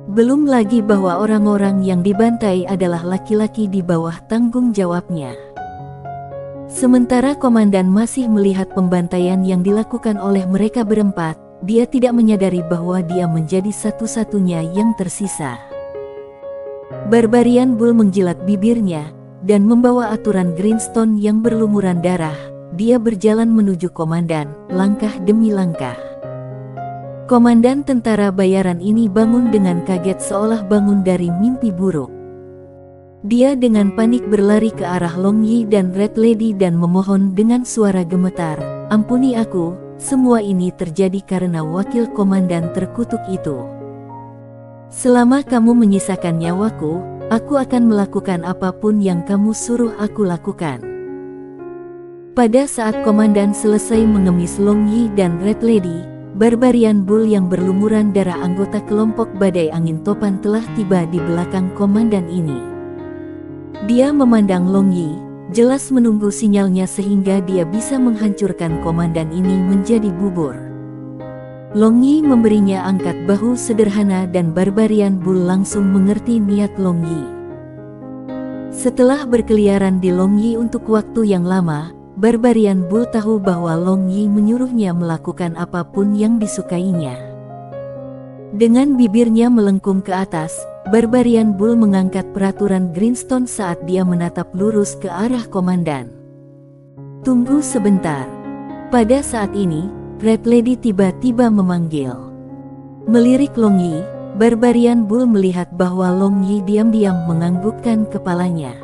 Belum lagi bahwa orang-orang yang dibantai adalah laki-laki di bawah tanggung jawabnya. Sementara komandan masih melihat pembantaian yang dilakukan oleh mereka berempat, dia tidak menyadari bahwa dia menjadi satu-satunya yang tersisa. Barbarian Bull menjilat bibirnya, dan membawa aturan Greenstone yang berlumuran darah, dia berjalan menuju komandan, langkah demi langkah. Komandan tentara bayaran ini bangun dengan kaget seolah bangun dari mimpi buruk. Dia dengan panik berlari ke arah Long Yi dan Red Lady dan memohon dengan suara gemetar, "Ampuni aku, semua ini terjadi karena wakil komandan terkutuk itu. Selama kamu menyisakan nyawaku, aku akan melakukan apapun yang kamu suruh aku lakukan." Pada saat komandan selesai mengemis Long Yi dan Red Lady, Barbarian Bull yang berlumuran darah anggota kelompok badai angin topan telah tiba di belakang komandan ini. Dia memandang Long Yi, jelas menunggu sinyalnya sehingga dia bisa menghancurkan komandan ini menjadi bubur. Long Yi memberinya angkat bahu sederhana dan Barbarian Bull langsung mengerti niat Long Yi. Setelah berkeliaran di Long Yi untuk waktu yang lama, Barbarian Bull tahu bahwa Long Yi menyuruhnya melakukan apapun yang disukainya. Dengan bibirnya melengkung ke atas, Barbarian Bull mengangkat peraturan Greenstone saat dia menatap lurus ke arah komandan. "Tunggu sebentar." Pada saat ini, Red Lady tiba-tiba memanggil. Melirik Long Yi, Barbarian Bull melihat bahwa Long Yi diam-diam menganggukkan kepalanya.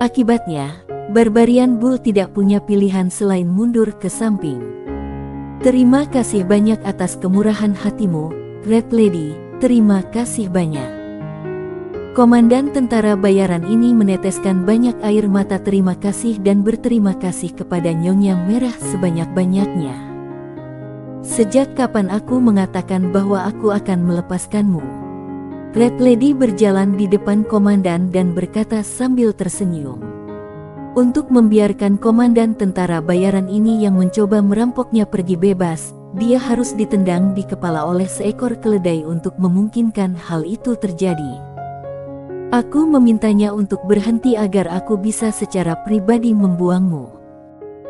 Akibatnya, Barbarian Bull tidak punya pilihan selain mundur ke samping. "Terima kasih banyak atas kemurahan hatimu, Red Lady, terima kasih banyak." Komandan tentara bayaran ini meneteskan banyak air mata terima kasih dan berterima kasih kepada Nyonya Merah sebanyak-banyaknya. "Sejak kapan aku mengatakan bahwa aku akan melepaskanmu?" Red Lady berjalan di depan komandan dan berkata sambil tersenyum. Untuk membiarkan komandan tentara bayaran ini yang mencoba merampoknya pergi bebas, dia harus ditendang di kepala oleh seekor keledai untuk memungkinkan hal itu terjadi. "Aku memintanya untuk berhenti agar aku bisa secara pribadi membuangmu."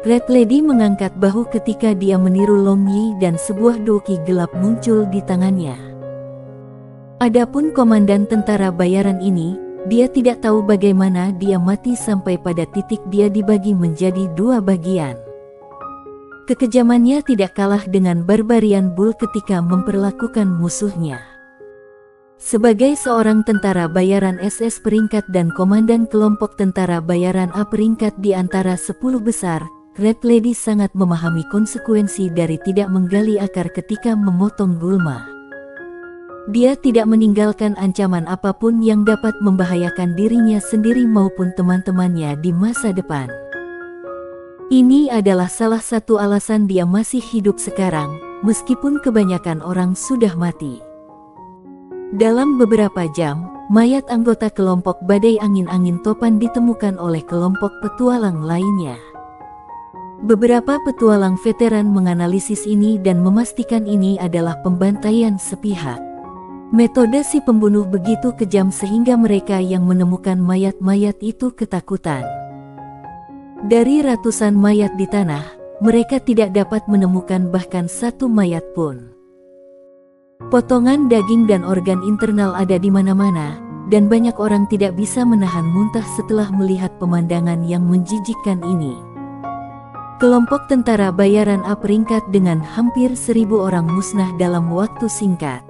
Red Lady mengangkat bahu ketika dia meniru Long Yi dan sebuah doki gelap muncul di tangannya. Adapun komandan tentara bayaran ini, dia tidak tahu bagaimana dia mati sampai pada titik dia dibagi menjadi dua bagian. Kekejamannya tidak kalah dengan Barbarian Bull ketika memperlakukan musuhnya. Sebagai seorang tentara bayaran SS peringkat dan komandan kelompok tentara bayaran A peringkat di antara 10 besar, Red Lady sangat memahami konsekuensi dari tidak menggali akar ketika memotong gulma. Dia tidak meninggalkan ancaman apapun yang dapat membahayakan dirinya sendiri maupun teman-temannya di masa depan. Ini adalah salah satu alasan dia masih hidup sekarang, meskipun kebanyakan orang sudah mati. Dalam beberapa jam, mayat anggota kelompok badai angin-angin topan ditemukan oleh kelompok petualang lainnya. Beberapa petualang veteran menganalisis ini dan memastikan ini adalah pembantaian sepihak. Metode si pembunuh begitu kejam sehingga mereka yang menemukan mayat-mayat itu ketakutan. Dari ratusan mayat di tanah, mereka tidak dapat menemukan bahkan satu mayat pun. Potongan daging dan organ internal ada di mana-mana, dan banyak orang tidak bisa menahan muntah setelah melihat pemandangan yang menjijikkan ini. Kelompok tentara bayaran A peringkat dengan hampir 1.000 orang musnah dalam waktu singkat.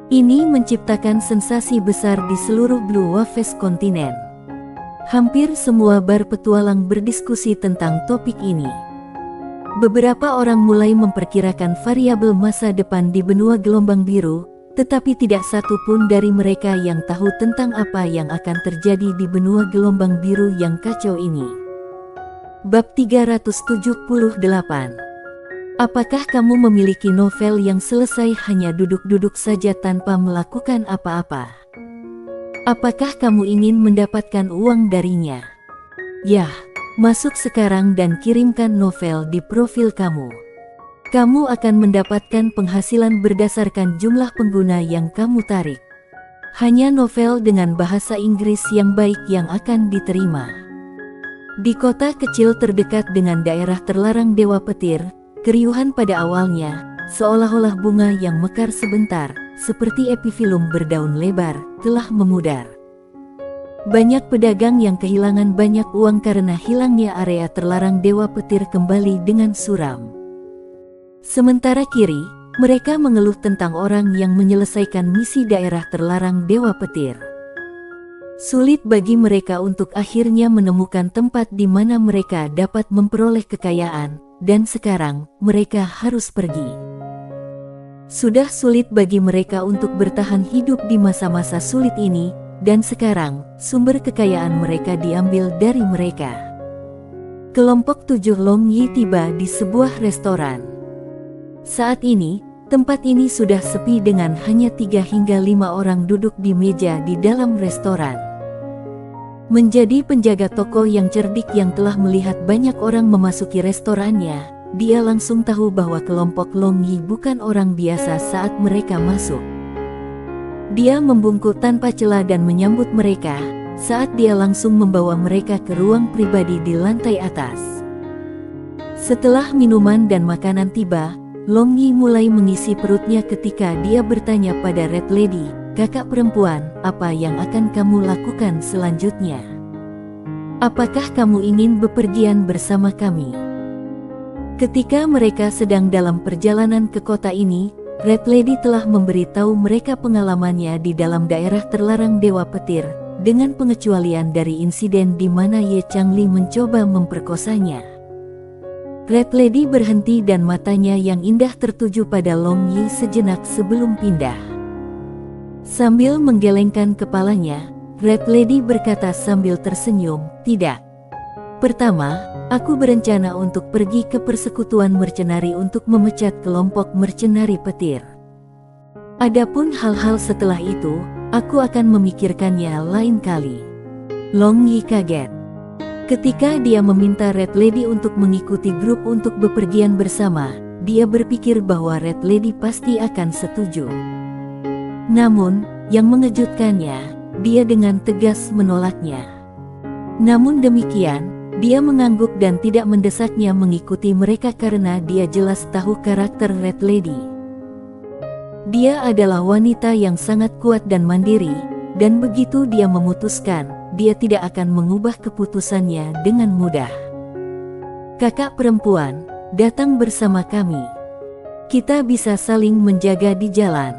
Ini menciptakan sensasi besar di seluruh Blue Waves kontinen. Hampir semua bar petualang berdiskusi tentang topik ini. Beberapa orang mulai memperkirakan variabel masa depan di benua gelombang biru, tetapi tidak satu pun dari mereka yang tahu tentang apa yang akan terjadi di benua gelombang biru yang kacau ini. Bab 378. Apakah kamu memiliki novel yang selesai hanya duduk-duduk saja tanpa melakukan apa-apa? Apakah kamu ingin mendapatkan uang darinya? Yah, masuk sekarang dan kirimkan novel di profil kamu. Kamu akan mendapatkan penghasilan berdasarkan jumlah pengguna yang kamu tarik. Hanya novel dengan bahasa Inggris yang baik yang akan diterima. Di kota kecil terdekat dengan daerah terlarang Dewa Petir, keriuhan pada awalnya, seolah-olah bunga yang mekar sebentar, seperti epifilum berdaun lebar, telah memudar. Banyak pedagang yang kehilangan banyak uang karena hilangnya area terlarang Dewa Petir kembali dengan suram. Sementara kiri, mereka mengeluh tentang orang yang menyelesaikan misi daerah terlarang Dewa Petir. Sulit bagi mereka untuk akhirnya menemukan tempat di mana mereka dapat memperoleh kekayaan, dan sekarang mereka harus pergi. Sudah sulit bagi mereka untuk bertahan hidup di masa-masa sulit ini, dan sekarang sumber kekayaan mereka diambil dari mereka. Kelompok 7 Long Yi tiba di sebuah restoran. Saat ini, tempat ini sudah sepi dengan hanya 3 hingga 5 orang duduk di meja di dalam restoran. Menjadi penjaga toko yang cerdik yang telah melihat banyak orang memasuki restorannya, dia langsung tahu bahwa kelompok Long Yi bukan orang biasa saat mereka masuk. Dia membungkuk tanpa celah dan menyambut mereka, saat dia langsung membawa mereka ke ruang pribadi di lantai atas. Setelah minuman dan makanan tiba, Long Yi mulai mengisi perutnya ketika dia bertanya pada Red Lady, "Kakak perempuan, apa yang akan kamu lakukan selanjutnya? Apakah kamu ingin bepergian bersama kami?" Ketika mereka sedang dalam perjalanan ke kota ini, Red Lady telah memberitahu mereka pengalamannya di dalam daerah terlarang Dewa Petir, dengan pengecualian dari insiden di mana Ye Changli mencoba memperkosanya. Red Lady berhenti dan matanya yang indah tertuju pada Long Yi sejenak sebelum pindah. Sambil menggelengkan kepalanya, Red Lady berkata sambil tersenyum, "Tidak. Pertama, aku berencana untuk pergi ke persekutuan mercenari untuk memecat kelompok mercenari petir. Adapun hal-hal setelah itu, aku akan memikirkannya lain kali." Long Yi kaget. Ketika dia meminta Red Lady untuk mengikuti grup untuk bepergian bersama, dia berpikir bahwa Red Lady pasti akan setuju. Namun, yang mengejutkannya, dia dengan tegas menolaknya. Namun demikian, dia mengangguk dan tidak mendesaknya mengikuti mereka karena dia jelas tahu karakter Red Lady. Dia adalah wanita yang sangat kuat dan mandiri, dan begitu dia memutuskan, dia tidak akan mengubah keputusannya dengan mudah. "Kakak perempuan, datang bersama kami. Kita bisa saling menjaga di jalan."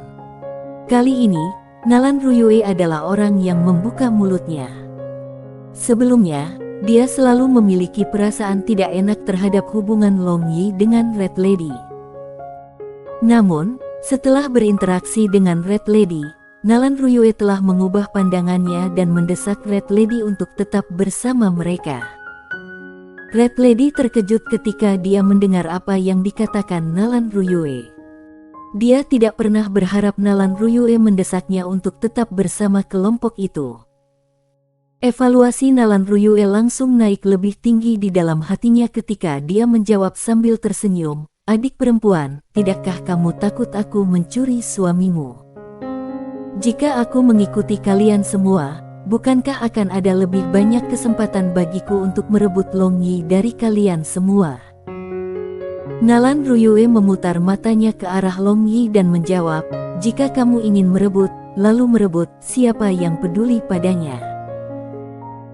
Kali ini, Nalan Ruyue adalah orang yang membuka mulutnya. Sebelumnya, dia selalu memiliki perasaan tidak enak terhadap hubungan Long Yi dengan Red Lady. Namun, setelah berinteraksi dengan Red Lady, Nalan Ruyue telah mengubah pandangannya dan mendesak Red Lady untuk tetap bersama mereka. Red Lady terkejut ketika dia mendengar apa yang dikatakan Nalan Ruyue. Dia tidak pernah berharap Nalan Ruyue mendesaknya untuk tetap bersama kelompok itu. Evaluasi Nalan Ruyue langsung naik lebih tinggi di dalam hatinya ketika dia menjawab sambil tersenyum, "Adik perempuan, tidakkah kamu takut aku mencuri suamimu? Jika aku mengikuti kalian semua, bukankah akan ada lebih banyak kesempatan bagiku untuk merebut Long Yi dari kalian semua?" Nalan Ruyue memutar matanya ke arah Long Yi dan menjawab, "Jika kamu ingin merebut, lalu merebut, siapa yang peduli padanya?"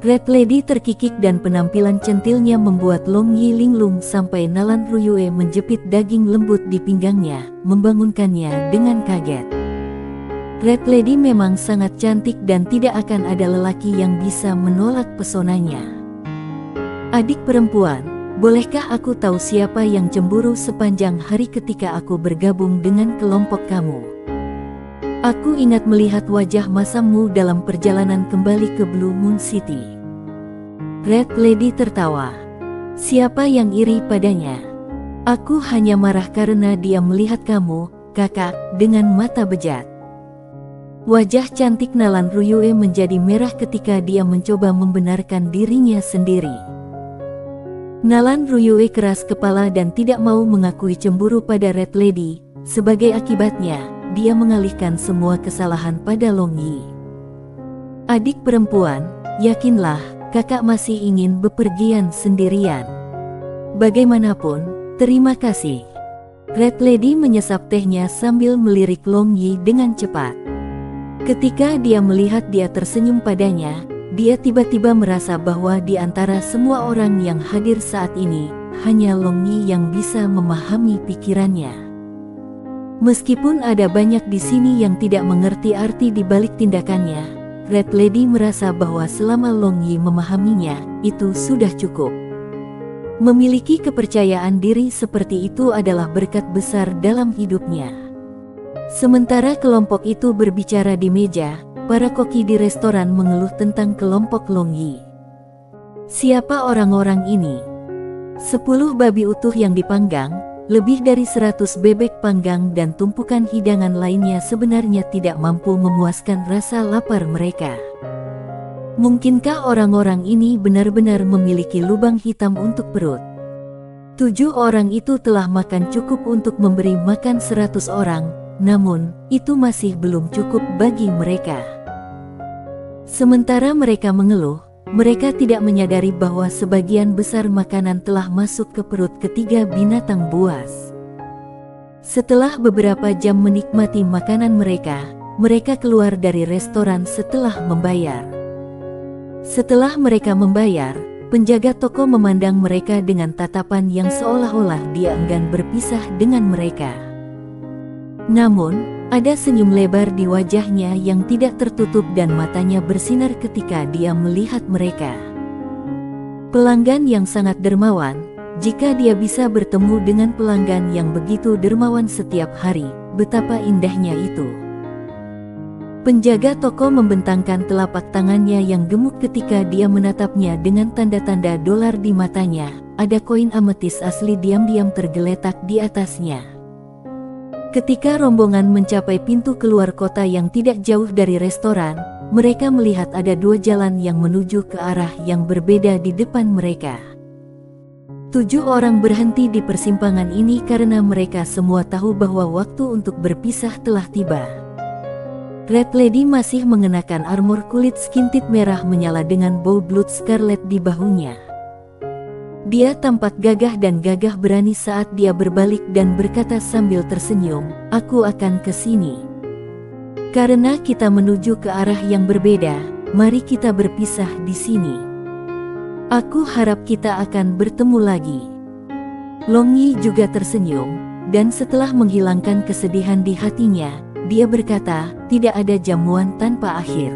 Red Lady terkikik dan penampilan centilnya membuat Long Yi linglung sampai Nalan Ruyue menjepit daging lembut di pinggangnya, membangunkannya dengan kaget. Red Lady memang sangat cantik dan tidak akan ada lelaki yang bisa menolak pesonanya. "Adik perempuan, bolehkah aku tahu siapa yang cemburu sepanjang hari ketika aku bergabung dengan kelompok kamu? Aku ingat melihat wajah masammu dalam perjalanan kembali ke Blue Moon City." Red Lady tertawa. "Siapa yang iri padanya? Aku hanya marah karena dia melihat kamu, kakak, dengan mata bejat." Wajah cantik Nalan Ruyue menjadi merah ketika dia mencoba membenarkan dirinya sendiri. Nalan Ruyue keras kepala dan tidak mau mengakui cemburu pada Red Lady. Sebagai akibatnya, dia mengalihkan semua kesalahan pada Long Yi. "Adik perempuan, yakinlah, kakak masih ingin bepergian sendirian. Bagaimanapun, terima kasih." Red Lady menyesap tehnya sambil melirik Long Yi dengan cepat. Ketika dia melihat dia tersenyum padanya, dia tiba-tiba merasa bahwa di antara semua orang yang hadir saat ini, hanya Long Yi yang bisa memahami pikirannya. Meskipun ada banyak di sini yang tidak mengerti arti di balik tindakannya, Red Lady merasa bahwa selama Long Yi memahaminya, itu sudah cukup. Memiliki kepercayaan diri seperti itu adalah berkat besar dalam hidupnya. Sementara kelompok itu berbicara di meja, para koki di restoran mengeluh tentang kelompok Long Yi. Siapa orang-orang ini? 10 babi utuh yang dipanggang, lebih dari 100 bebek panggang dan tumpukan hidangan lainnya sebenarnya tidak mampu memuaskan rasa lapar mereka. Mungkinkah orang-orang ini benar-benar memiliki lubang hitam untuk perut? 7 orang itu telah makan cukup untuk memberi makan 100 orang, namun itu masih belum cukup bagi mereka. Sementara mereka mengeluh, mereka tidak menyadari bahwa sebagian besar makanan telah masuk ke perut ketiga binatang buas. Setelah beberapa jam menikmati makanan mereka keluar dari restoran setelah membayar. Setelah mereka membayar, penjaga toko memandang mereka dengan tatapan yang seolah-olah dia enggan berpisah dengan mereka. Namun, ada senyum lebar di wajahnya yang tidak tertutup dan matanya bersinar ketika dia melihat mereka. Pelanggan yang sangat dermawan, jika dia bisa bertemu dengan pelanggan yang begitu dermawan setiap hari, betapa indahnya itu. Penjaga toko membentangkan telapak tangannya yang gemuk ketika dia menatapnya dengan tanda-tanda dolar di matanya. Ada koin ametis asli diam-diam tergeletak di atasnya. Ketika rombongan mencapai pintu keluar kota yang tidak jauh dari restoran, mereka melihat ada 2 jalan yang menuju ke arah yang berbeda di depan mereka. 7 orang berhenti di persimpangan ini karena mereka semua tahu bahwa waktu untuk berpisah telah tiba. Red Lady masih mengenakan armor kulit skintit merah menyala dengan bau blood scarlet di bahunya. Dia tampak gagah dan gagah berani saat dia berbalik dan berkata sambil tersenyum, "Aku akan ke sini. Karena kita menuju ke arah yang berbeda, mari kita berpisah di sini. Aku harap kita akan bertemu lagi." Long Yi juga tersenyum, dan setelah menghilangkan kesedihan di hatinya, dia berkata, "Tidak ada jamuan tanpa akhir.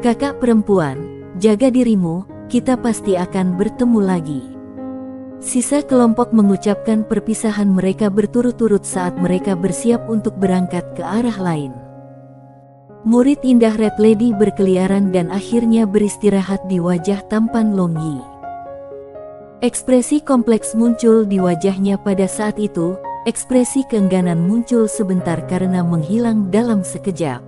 Kakak perempuan, jaga dirimu. Kita pasti akan bertemu lagi." Sisa kelompok mengucapkan perpisahan mereka berturut-turut saat mereka bersiap untuk berangkat ke arah lain. Murid indah Red Lady berkeliaran dan akhirnya beristirahat di wajah tampan Long Yi. Ekspresi kompleks muncul di wajahnya pada saat itu, ekspresi keengganan muncul sebentar karena menghilang dalam sekejap.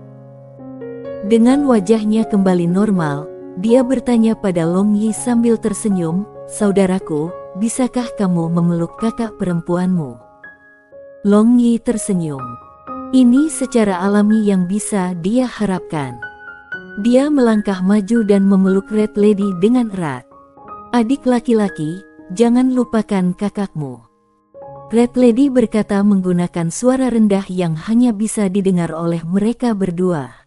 Dengan wajahnya kembali normal, dia bertanya pada Long Yi sambil tersenyum, "Saudaraku, bisakah kamu memeluk kakak perempuanmu?" Long Yi tersenyum. Ini secara alami yang bisa dia harapkan. Dia melangkah maju dan memeluk Red Lady dengan erat. "Adik laki-laki, jangan lupakan kakakmu," Red Lady berkata menggunakan suara rendah yang hanya bisa didengar oleh mereka berdua.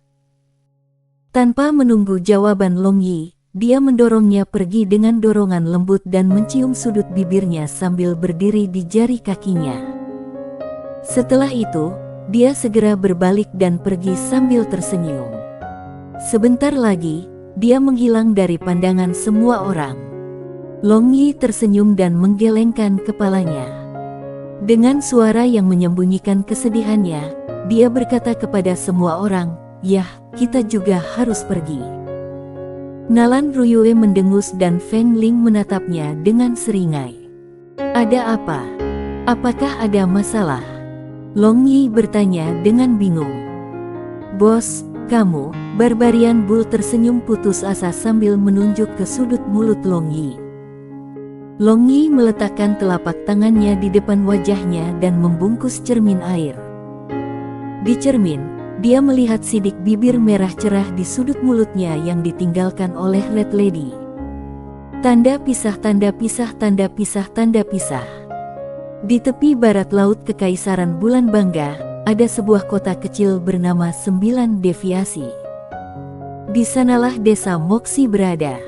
Tanpa menunggu jawaban Long Yi, dia mendorongnya pergi dengan dorongan lembut dan mencium sudut bibirnya sambil berdiri di jari kakinya. Setelah itu, dia segera berbalik dan pergi sambil tersenyum. Sebentar lagi, dia menghilang dari pandangan semua orang. Long Yi tersenyum dan menggelengkan kepalanya. Dengan suara yang menyembunyikan kesedihannya, dia berkata kepada semua orang, "Yah, kita juga harus pergi." Nalan Ruyue mendengus dan Feng Ling menatapnya dengan seringai. "Ada apa? Apakah ada masalah?" Long Yi bertanya dengan bingung. "Bos, kamu," Barbarian Bull tersenyum putus asa sambil menunjuk ke sudut mulut Long Yi. Long Yi meletakkan telapak tangannya di depan wajahnya dan membungkus cermin air. Di cermin, dia melihat sidik bibir merah cerah di sudut mulutnya yang ditinggalkan oleh Red Lady. Tanda pisah, tanda pisah, tanda pisah, tanda pisah. Di tepi barat laut Kekaisaran Bulan Bangga, ada sebuah kota kecil bernama 9 Deviasi. Di sanalah desa Moksi berada.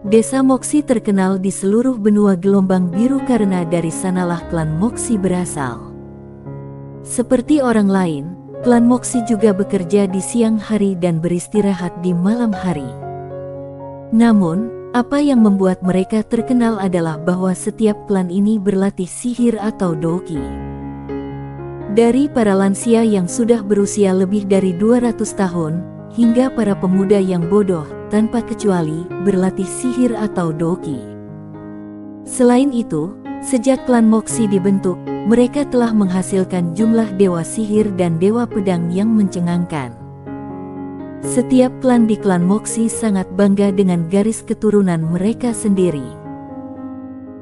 Desa Moksi terkenal di seluruh benua gelombang biru karena dari sanalah klan Moksi berasal. Seperti orang lain, klan Moksi juga bekerja di siang hari dan beristirahat di malam hari. Namun, apa yang membuat mereka terkenal adalah bahwa setiap klan ini berlatih sihir atau doki. Dari para lansia yang sudah berusia lebih dari 200 tahun, hingga para pemuda yang bodoh, tanpa kecuali, berlatih sihir atau doki. Selain itu, sejak klan Moksi dibentuk, mereka telah menghasilkan jumlah dewa sihir dan dewa pedang yang mencengangkan. Setiap klan di klan Moksi sangat bangga dengan garis keturunan mereka sendiri.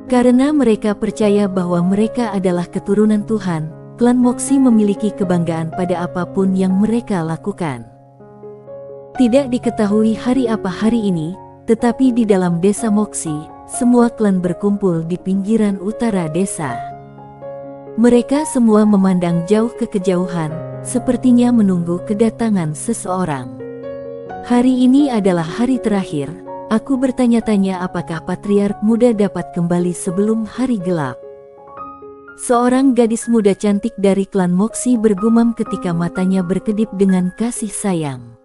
Karena mereka percaya bahwa mereka adalah keturunan Tuhan, klan Moksi memiliki kebanggaan pada apapun yang mereka lakukan. Tidak diketahui hari apa hari ini, tetapi di dalam desa Moksi, semua klan berkumpul di pinggiran utara desa. Mereka semua memandang jauh ke kejauhan, sepertinya menunggu kedatangan seseorang. Hari ini adalah hari terakhir, aku bertanya-tanya apakah patriark muda dapat kembali sebelum hari gelap. Seorang gadis muda cantik dari klan Moksi bergumam ketika matanya berkedip dengan kasih sayang.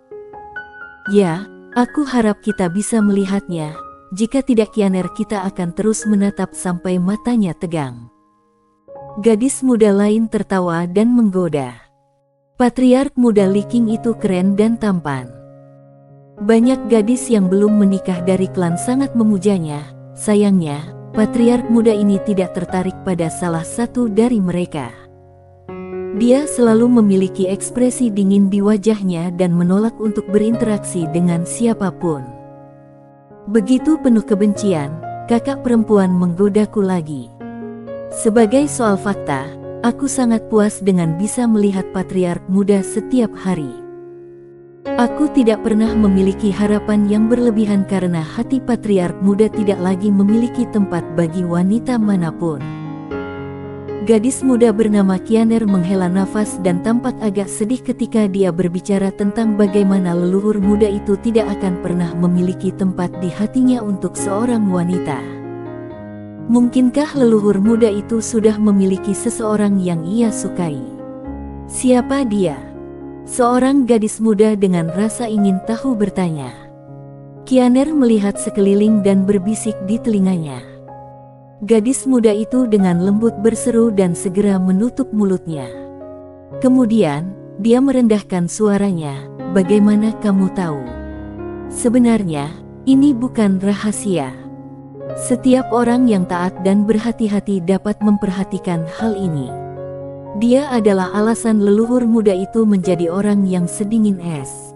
Ya, aku harap kita bisa melihatnya. Jika tidak Kianer kita akan terus menatap sampai matanya tegang. Gadis muda lain tertawa dan menggoda. Patriark muda Liking itu keren dan tampan. Banyak gadis yang belum menikah dari klan sangat memujanya. Sayangnya, patriark muda ini tidak tertarik pada salah satu dari mereka. Dia selalu memiliki ekspresi dingin di wajahnya dan menolak untuk berinteraksi dengan siapapun. Begitu penuh kebencian, kakak perempuan menggodaku lagi. Sebagai soal fakta, aku sangat puas dengan bisa melihat patriark muda setiap hari. Aku tidak pernah memiliki harapan yang berlebihan karena hati patriark muda tidak lagi memiliki tempat bagi wanita manapun. Gadis muda bernama Kianer menghela nafas dan tampak agak sedih ketika dia berbicara tentang bagaimana leluhur muda itu tidak akan pernah memiliki tempat di hatinya untuk seorang wanita. Mungkinkah leluhur muda itu sudah memiliki seseorang yang ia sukai? Siapa dia? Seorang gadis muda dengan rasa ingin tahu bertanya. Kianer melihat sekeliling dan berbisik di telinganya. Gadis muda itu dengan lembut berseru dan segera menutup mulutnya. Kemudian, dia merendahkan suaranya, "Bagaimana kamu tahu? Sebenarnya, ini bukan rahasia. Setiap orang yang taat dan berhati-hati dapat memperhatikan hal ini. Dia adalah alasan leluhur muda itu menjadi orang yang sedingin es."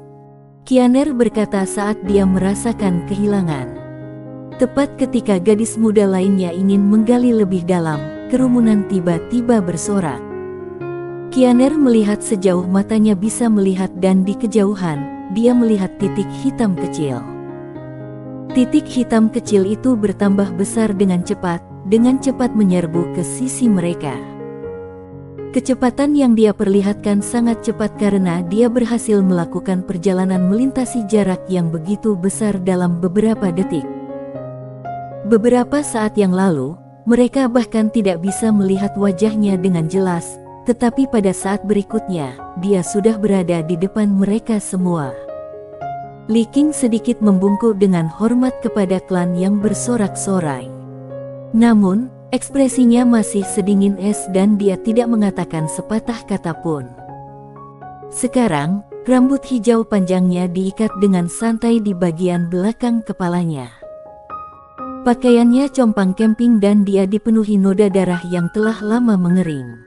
Kianer berkata saat dia merasakan kehilangan. Tepat ketika gadis muda lainnya ingin menggali lebih dalam, kerumunan tiba-tiba bersorak. Kianer melihat sejauh matanya bisa melihat dan di kejauhan, dia melihat titik hitam kecil. Titik hitam kecil itu bertambah besar dengan cepat menyerbu ke sisi mereka. Kecepatan yang dia perlihatkan sangat cepat karena dia berhasil melakukan perjalanan melintasi jarak yang begitu besar dalam beberapa detik. Beberapa saat yang lalu, mereka bahkan tidak bisa melihat wajahnya dengan jelas, tetapi pada saat berikutnya, dia sudah berada di depan mereka semua. Liking sedikit membungkuk dengan hormat kepada klan yang bersorak-sorai. Namun, ekspresinya masih sedingin es dan dia tidak mengatakan sepatah kata pun. Sekarang, rambut hijau panjangnya diikat dengan santai di bagian belakang kepalanya. Pakaiannya compang camping dan dia dipenuhi noda darah yang telah lama mengering.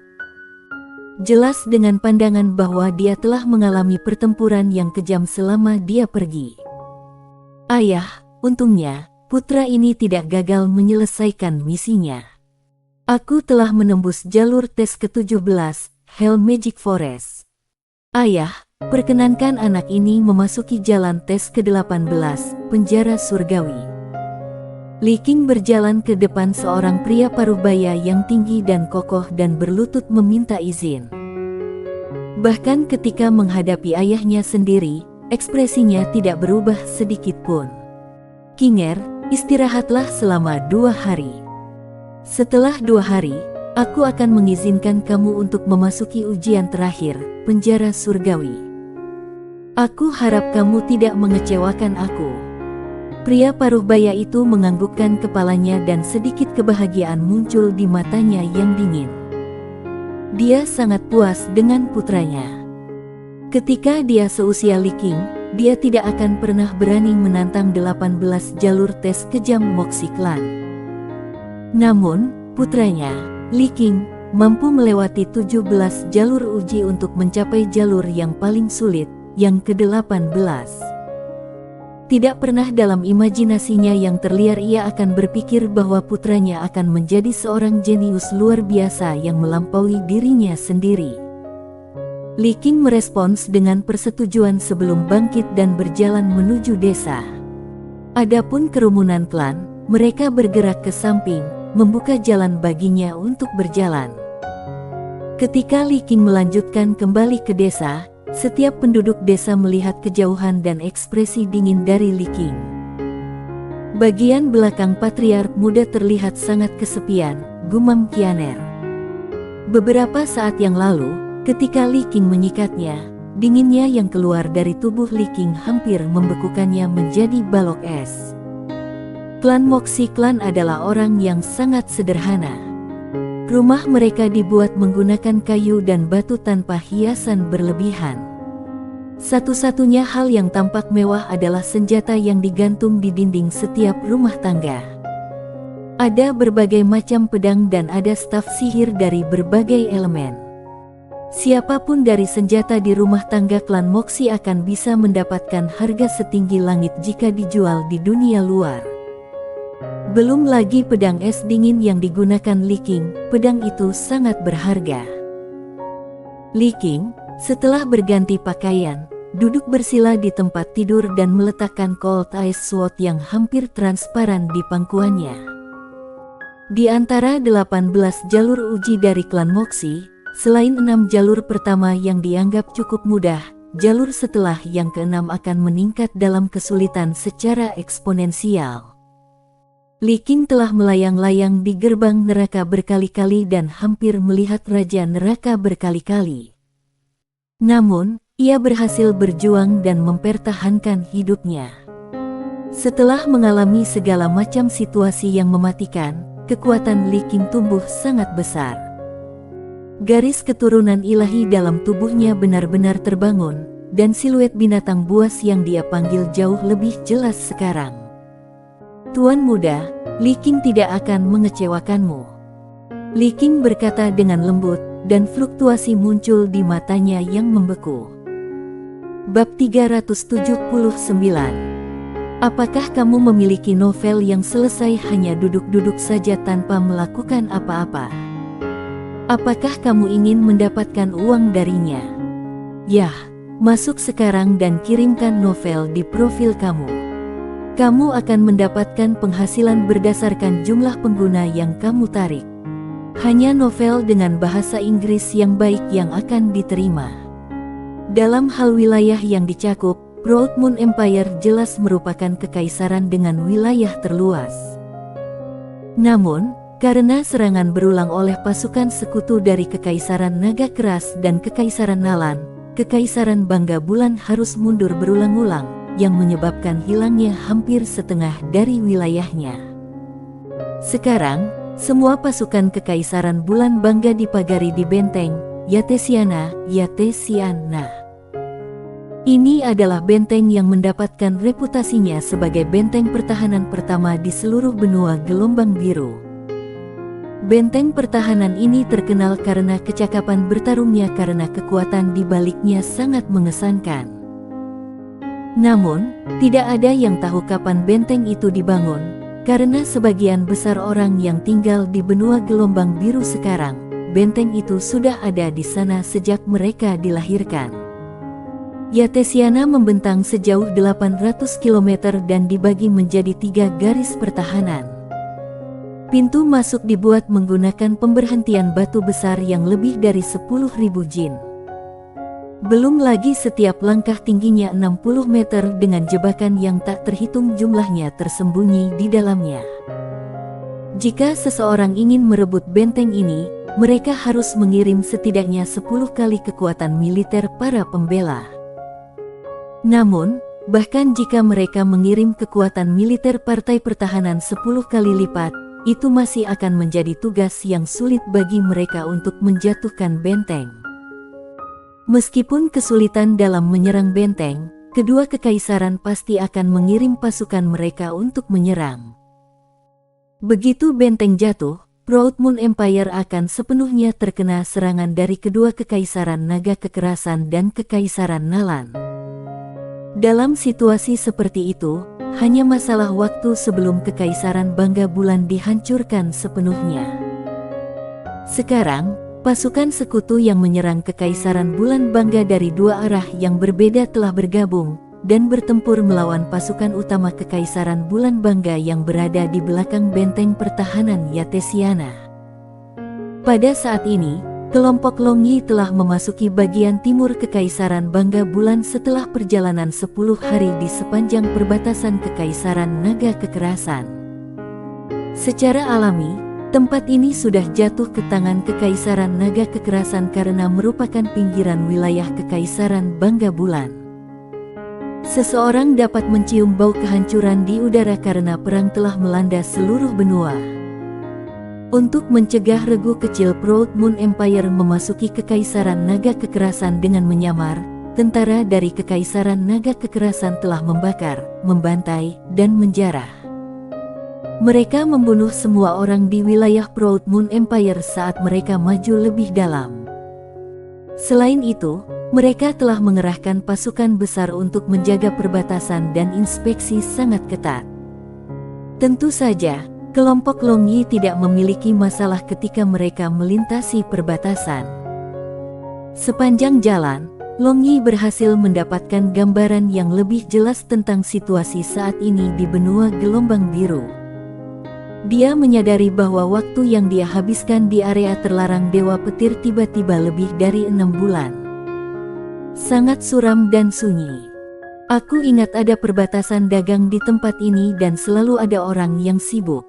Jelas dengan pandangan bahwa dia telah mengalami pertempuran yang kejam selama dia pergi. Ayah, untungnya, putra ini tidak gagal menyelesaikan misinya. Aku telah menembus jalur tes ke-17, Hell Magic Forest. Ayah, perkenankan anak ini memasuki jalan tes ke-18, penjara surgawi. Liking berjalan ke depan seorang pria paruhbaya yang tinggi dan kokoh dan berlutut meminta izin. Bahkan ketika menghadapi ayahnya sendiri, Ekspresinya tidak berubah sedikit pun. Kinger, istirahatlah selama 2 hari. Setelah 2 hari, aku akan mengizinkan kamu untuk memasuki ujian terakhir, penjara surgawi. Aku harap kamu tidak mengecewakan aku. Pria paruh baya itu menganggukkan kepalanya dan sedikit kebahagiaan muncul di matanya yang dingin. Dia sangat puas dengan putranya. Ketika dia seusia Li Qing, dia tidak akan pernah berani menantang 18 jalur tes kejam Moxie Clan. Namun, putranya, Li Qing, mampu melewati 17 jalur uji untuk mencapai jalur yang paling sulit, yang ke-18. Tidak pernah dalam imajinasinya yang terliar ia akan berpikir bahwa putranya akan menjadi seorang jenius luar biasa yang melampaui dirinya sendiri. Li Qing merespons dengan persetujuan sebelum bangkit dan berjalan menuju desa. Adapun kerumunan klan, mereka bergerak ke samping, membuka jalan baginya untuk berjalan. Ketika Li Qing melanjutkan kembali ke desa, setiap penduduk desa melihat kejauhan dan ekspresi dingin dari Li Qing. Bagian belakang patriark muda terlihat sangat kesepian, gumam Qianer. Beberapa saat yang lalu, ketika Li Qing menyikatnya, dinginnya yang keluar dari tubuh Li Qing hampir membekukannya menjadi balok es. Klan Moxie Clan adalah orang yang sangat sederhana. Rumah mereka dibuat menggunakan kayu dan batu tanpa hiasan berlebihan. Satu-satunya hal yang tampak mewah adalah senjata yang digantung di dinding setiap rumah tangga. Ada berbagai macam pedang dan ada staf sihir dari berbagai elemen. Siapapun dari senjata di rumah tangga klan Moxie akan bisa mendapatkan harga setinggi langit jika dijual di dunia luar. Belum lagi pedang es dingin yang digunakan Li Qing, pedang itu sangat berharga. Li Qing, setelah berganti pakaian, duduk bersila di tempat tidur dan meletakkan Cold Ice Sword yang hampir transparan di pangkuannya. Di antara 18 jalur uji dari klan Moxie, selain 6 jalur pertama yang dianggap cukup mudah, jalur setelah yang ke-6 akan meningkat dalam kesulitan secara eksponensial. Li Qing telah melayang-layang di gerbang neraka berkali-kali dan hampir melihat Raja Neraka berkali-kali. Namun, ia berhasil berjuang dan mempertahankan hidupnya. Setelah mengalami segala macam situasi yang mematikan, kekuatan Li Qing tumbuh sangat besar. Garis keturunan ilahi dalam tubuhnya benar-benar terbangun, dan siluet binatang buas yang dia panggil jauh lebih jelas sekarang. Tuan muda, Li Qing tidak akan mengecewakanmu. Li Qing berkata dengan lembut, dan fluktuasi muncul di matanya yang membeku. Bab 379. Apakah kamu memiliki novel yang selesai hanya duduk-duduk saja tanpa melakukan apa-apa? Apakah kamu ingin mendapatkan uang darinya? Yah, masuk sekarang dan kirimkan novel di profil kamu. Kamu akan mendapatkan penghasilan berdasarkan jumlah pengguna yang kamu tarik. Hanya novel dengan bahasa Inggris yang baik yang akan diterima. Dalam hal wilayah yang dicakup, Proud Moon Empire jelas merupakan kekaisaran dengan wilayah terluas. Namun, karena serangan berulang oleh pasukan sekutu dari Kekaisaran Naga Keras dan Kekaisaran Nalan, Kekaisaran Bangga Bulan harus mundur berulang-ulang, yang menyebabkan hilangnya hampir setengah dari wilayahnya. Sekarang, semua pasukan Kekaisaran Bulan Bangga dipagari di benteng Yatesiana. Ini adalah benteng yang mendapatkan reputasinya sebagai benteng pertahanan pertama di seluruh benua Gelombang Biru. Benteng pertahanan ini terkenal karena kecakapan bertarungnya karena kekuatan di baliknya sangat mengesankan. Namun, tidak ada yang tahu kapan benteng itu dibangun, karena sebagian besar orang yang tinggal di benua Gelombang Biru sekarang, benteng itu sudah ada di sana sejak mereka dilahirkan. Yatesiana membentang sejauh 800 km dan dibagi menjadi 3 garis pertahanan. Pintu masuk dibuat menggunakan pemberhentian batu besar yang lebih dari 10.000 jin. Belum lagi setiap langkah tingginya 60 meter dengan jebakan yang tak terhitung jumlahnya tersembunyi di dalamnya. Jika seseorang ingin merebut benteng ini, mereka harus mengirim setidaknya 10 kali kekuatan militer para pembela. Namun, bahkan jika mereka mengirim kekuatan militer partai pertahanan 10 kali lipat, itu masih akan menjadi tugas yang sulit bagi mereka untuk menjatuhkan benteng. Meskipun kesulitan dalam menyerang benteng, kedua kekaisaran pasti akan mengirim pasukan mereka untuk menyerang. Begitu benteng jatuh, Proud Moon Empire akan sepenuhnya terkena serangan dari kedua kekaisaran naga kekerasan dan kekaisaran Nalan. Dalam situasi seperti itu, hanya masalah waktu sebelum kekaisaran Bangga Bulan dihancurkan sepenuhnya. Sekarang, pasukan sekutu yang menyerang kekaisaran Bulan Bangga dari dua arah yang berbeda telah bergabung dan bertempur melawan pasukan utama kekaisaran Bulan Bangga yang berada di belakang benteng pertahanan Yatesiana. Pada saat ini, kelompok Long Yi telah memasuki bagian timur kekaisaran Bangga Bulan setelah perjalanan 10 hari di sepanjang perbatasan kekaisaran naga kekerasan. Secara alami, tempat ini sudah jatuh ke tangan kekaisaran naga kekerasan karena merupakan pinggiran wilayah kekaisaran Bangga Bulan. Seseorang dapat mencium bau kehancuran di udara karena perang telah melanda seluruh benua. Untuk mencegah regu kecil Proud Moon Empire memasuki kekaisaran naga kekerasan dengan menyamar, tentara dari kekaisaran naga kekerasan telah membakar, membantai, dan menjarah. Mereka membunuh semua orang di wilayah Proud Moon Empire saat mereka maju lebih dalam. Selain itu, mereka telah mengerahkan pasukan besar untuk menjaga perbatasan dan inspeksi sangat ketat. Tentu saja, kelompok Long Yi tidak memiliki masalah ketika mereka melintasi perbatasan. Sepanjang jalan, Long Yi berhasil mendapatkan gambaran yang lebih jelas tentang situasi saat ini di benua gelombang biru. Dia menyadari bahwa waktu yang dia habiskan di area terlarang Dewa Petir tiba-tiba lebih dari 6 bulan. Sangat suram dan sunyi. Aku ingat ada perbatasan dagang di tempat ini dan selalu ada orang yang sibuk.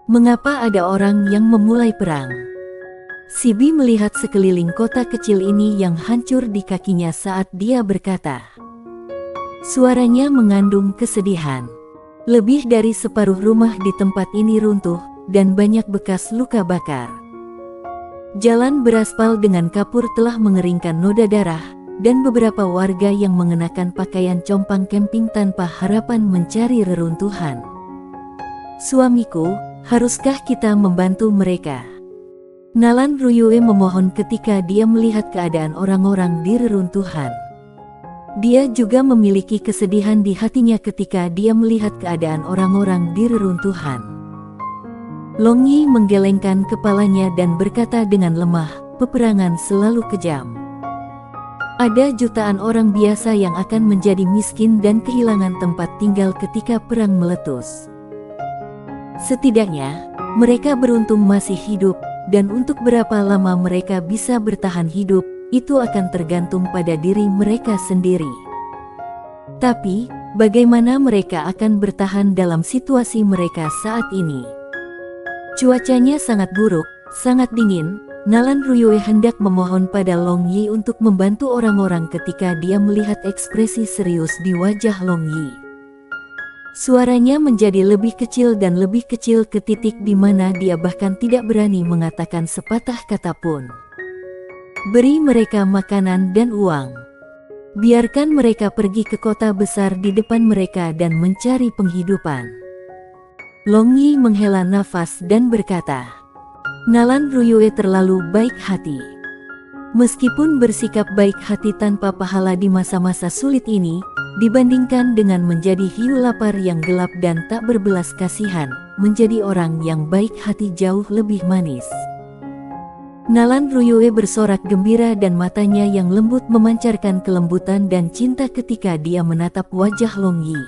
Mengapa ada orang yang memulai perang? Sibi melihat sekeliling kota kecil ini yang hancur di kakinya saat dia berkata. Suaranya mengandung kesedihan. Lebih dari separuh rumah di tempat ini runtuh, dan banyak bekas luka bakar. Jalan beraspal dengan kapur telah mengeringkan noda darah, dan beberapa warga yang mengenakan pakaian compang camping tanpa harapan mencari reruntuhan. Suamiku, haruskah kita membantu mereka? Nalan Ruyue memohon ketika dia melihat keadaan orang-orang di reruntuhan. Dia juga memiliki kesedihan di hatinya ketika dia melihat keadaan orang-orang di reruntuhan. Long Yi menggelengkan kepalanya dan berkata dengan lemah, peperangan selalu kejam. Ada jutaan orang biasa yang akan menjadi miskin dan kehilangan tempat tinggal ketika perang meletus. Setidaknya, mereka beruntung masih hidup, dan untuk berapa lama mereka bisa bertahan hidup, itu akan tergantung pada diri mereka sendiri. Tapi, bagaimana mereka akan bertahan dalam situasi mereka saat ini? Cuacanya sangat buruk, sangat dingin. Nalan Ruyue hendak memohon pada Long Yi untuk membantu orang-orang ketika dia melihat ekspresi serius di wajah Long Yi. Suaranya menjadi lebih kecil dan lebih kecil ke titik di mana dia bahkan tidak berani mengatakan sepatah kata pun. Beri mereka makanan dan uang. Biarkan mereka pergi ke kota besar di depan mereka dan mencari penghidupan. Long Yi menghela nafas dan berkata, Nalan Ruyue terlalu baik hati. Meskipun bersikap baik hati tanpa pahala di masa-masa sulit ini, dibandingkan dengan menjadi hiu lapar yang gelap dan tak berbelas kasihan, menjadi orang yang baik hati jauh lebih manis. Nalan Ruyue bersorak gembira dan matanya yang lembut memancarkan kelembutan dan cinta ketika dia menatap wajah Long Yi.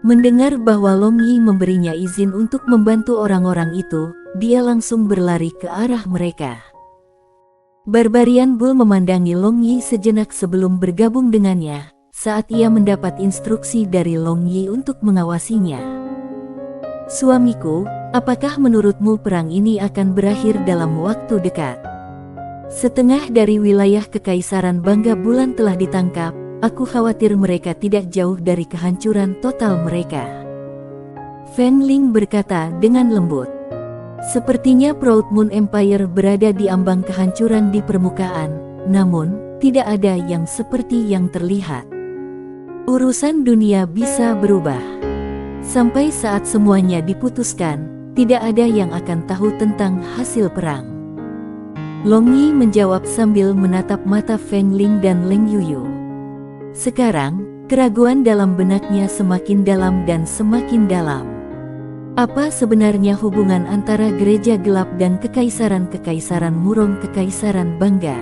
Mendengar bahwa Long Yi memberinya izin untuk membantu orang-orang itu, dia langsung berlari ke arah mereka. Barbarian Bull memandangi Long Yi sejenak sebelum bergabung dengannya, saat ia mendapat instruksi dari Long Yi untuk mengawasinya. Suamiku, apakah menurutmu perang ini akan berakhir dalam waktu dekat? Setengah dari wilayah Kekaisaran Bangga Bulan telah ditangkap, aku khawatir mereka tidak jauh dari kehancuran total mereka. Feng Ling berkata dengan lembut. Sepertinya Proud Moon Empire berada di ambang kehancuran di permukaan, namun, tidak ada yang seperti yang terlihat. Urusan dunia bisa berubah. Sampai saat semuanya diputuskan, tidak ada yang akan tahu tentang hasil perang. Long Yi menjawab sambil menatap mata Feng Ling dan Leng Yuyu. Sekarang, keraguan dalam benaknya semakin dalam dan semakin dalam. Apa sebenarnya hubungan antara gereja gelap dan kekaisaran murung Kekaisaran Bangga?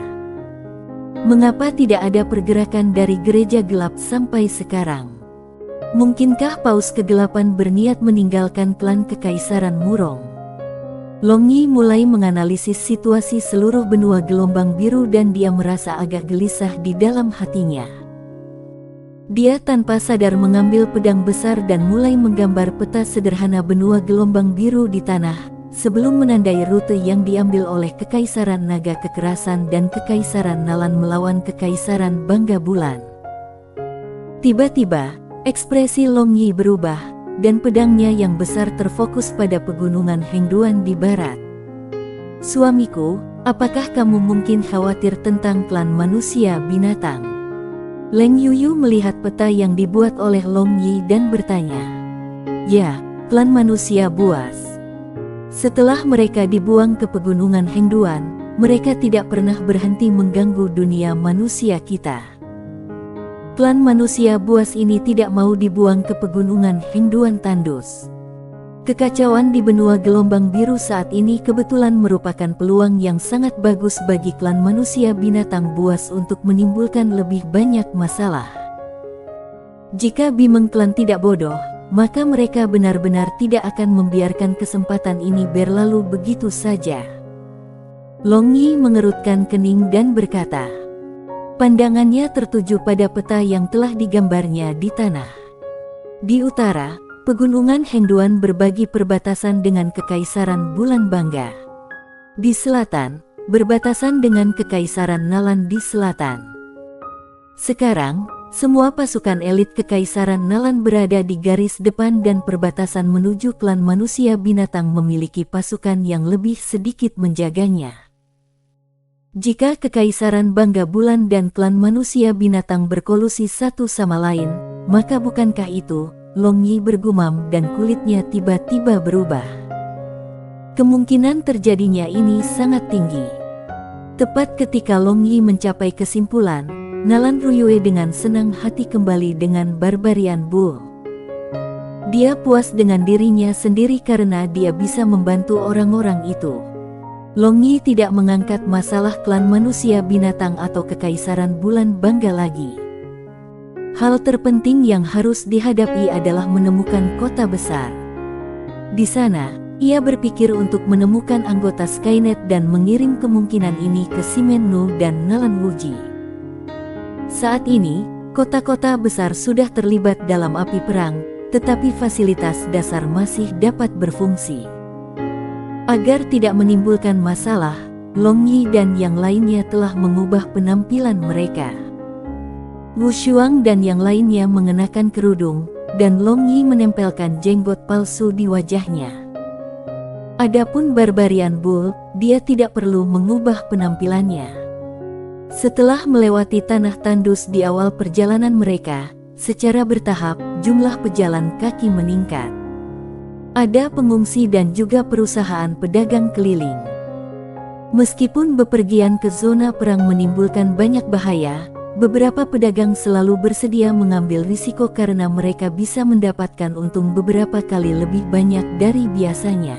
Mengapa tidak ada pergerakan dari gereja gelap sampai sekarang? Mungkinkah Paus Kegelapan berniat meninggalkan klan Kekaisaran Murung? Long Yi mulai menganalisis situasi seluruh benua gelombang biru dan dia merasa agak gelisah di dalam hatinya. Dia tanpa sadar mengambil pedang besar dan mulai menggambar peta sederhana benua gelombang biru di tanah, sebelum menandai rute yang diambil oleh Kekaisaran Naga Kekerasan dan Kekaisaran Nalan melawan Kekaisaran Bangga Bulan. Tiba-tiba, ekspresi Long Yi berubah, dan pedangnya yang besar terfokus pada pegunungan Hengduan di barat. Suamiku, apakah kamu mungkin khawatir tentang klan manusia binatang? Leng Yuyu melihat peta yang dibuat oleh Long Yi dan bertanya. Ya, klan manusia buas. Setelah mereka dibuang ke pegunungan Hengduan, mereka tidak pernah berhenti mengganggu dunia manusia kita. Klan manusia buas ini tidak mau dibuang ke pegunungan Hengduan tandus. Kekacauan di benua gelombang biru saat ini kebetulan merupakan peluang yang sangat bagus bagi klan manusia binatang buas untuk menimbulkan lebih banyak masalah. Jika Bimeng klan tidak bodoh, maka mereka benar-benar tidak akan membiarkan kesempatan ini berlalu begitu saja. Long Yi mengerutkan kening dan berkata. Pandangannya tertuju pada peta yang telah digambarnya di tanah. Di utara, Pegunungan Hengduan berbagi perbatasan dengan Kekaisaran Bulan Bangga. Di selatan, berbatasan dengan Kekaisaran Nalan di selatan. Sekarang, semua pasukan elit Kekaisaran Nalan berada di garis depan dan perbatasan menuju klan manusia binatang memiliki pasukan yang lebih sedikit menjaganya. Jika Kekaisaran Bangga Bulan dan klan manusia binatang berkolusi satu sama lain, maka bukankah itu? Long Yi bergumam dan kulitnya tiba-tiba berubah. Kemungkinan terjadinya ini sangat tinggi. Tepat ketika Long Yi mencapai kesimpulan, Nalan Ruyue dengan senang hati kembali dengan Barbarian Bull. Dia puas dengan dirinya sendiri karena dia bisa membantu orang-orang itu. Long Yi tidak mengangkat masalah klan manusia binatang atau Kekaisaran Bulan Bangga lagi. Hal terpenting yang harus dihadapi adalah menemukan kota besar. Di sana, ia berpikir untuk menemukan anggota Skynet dan mengirim kemungkinan ini ke Simennu dan Nalan Wuji. Saat ini, kota-kota besar sudah terlibat dalam api perang, tetapi fasilitas dasar masih dapat berfungsi. Agar tidak menimbulkan masalah, Long Yi dan yang lainnya telah mengubah penampilan mereka. Wu Shuang dan yang lainnya mengenakan kerudung, dan Long Yi menempelkan jenggot palsu di wajahnya. Adapun Barbarian Bull, dia tidak perlu mengubah penampilannya. Setelah melewati tanah tandus di awal perjalanan mereka, secara bertahap, jumlah pejalan kaki meningkat. Ada pengungsi dan juga perusahaan pedagang keliling. Meskipun bepergian ke zona perang menimbulkan banyak bahaya, beberapa pedagang selalu bersedia mengambil risiko karena mereka bisa mendapatkan untung beberapa kali lebih banyak dari biasanya.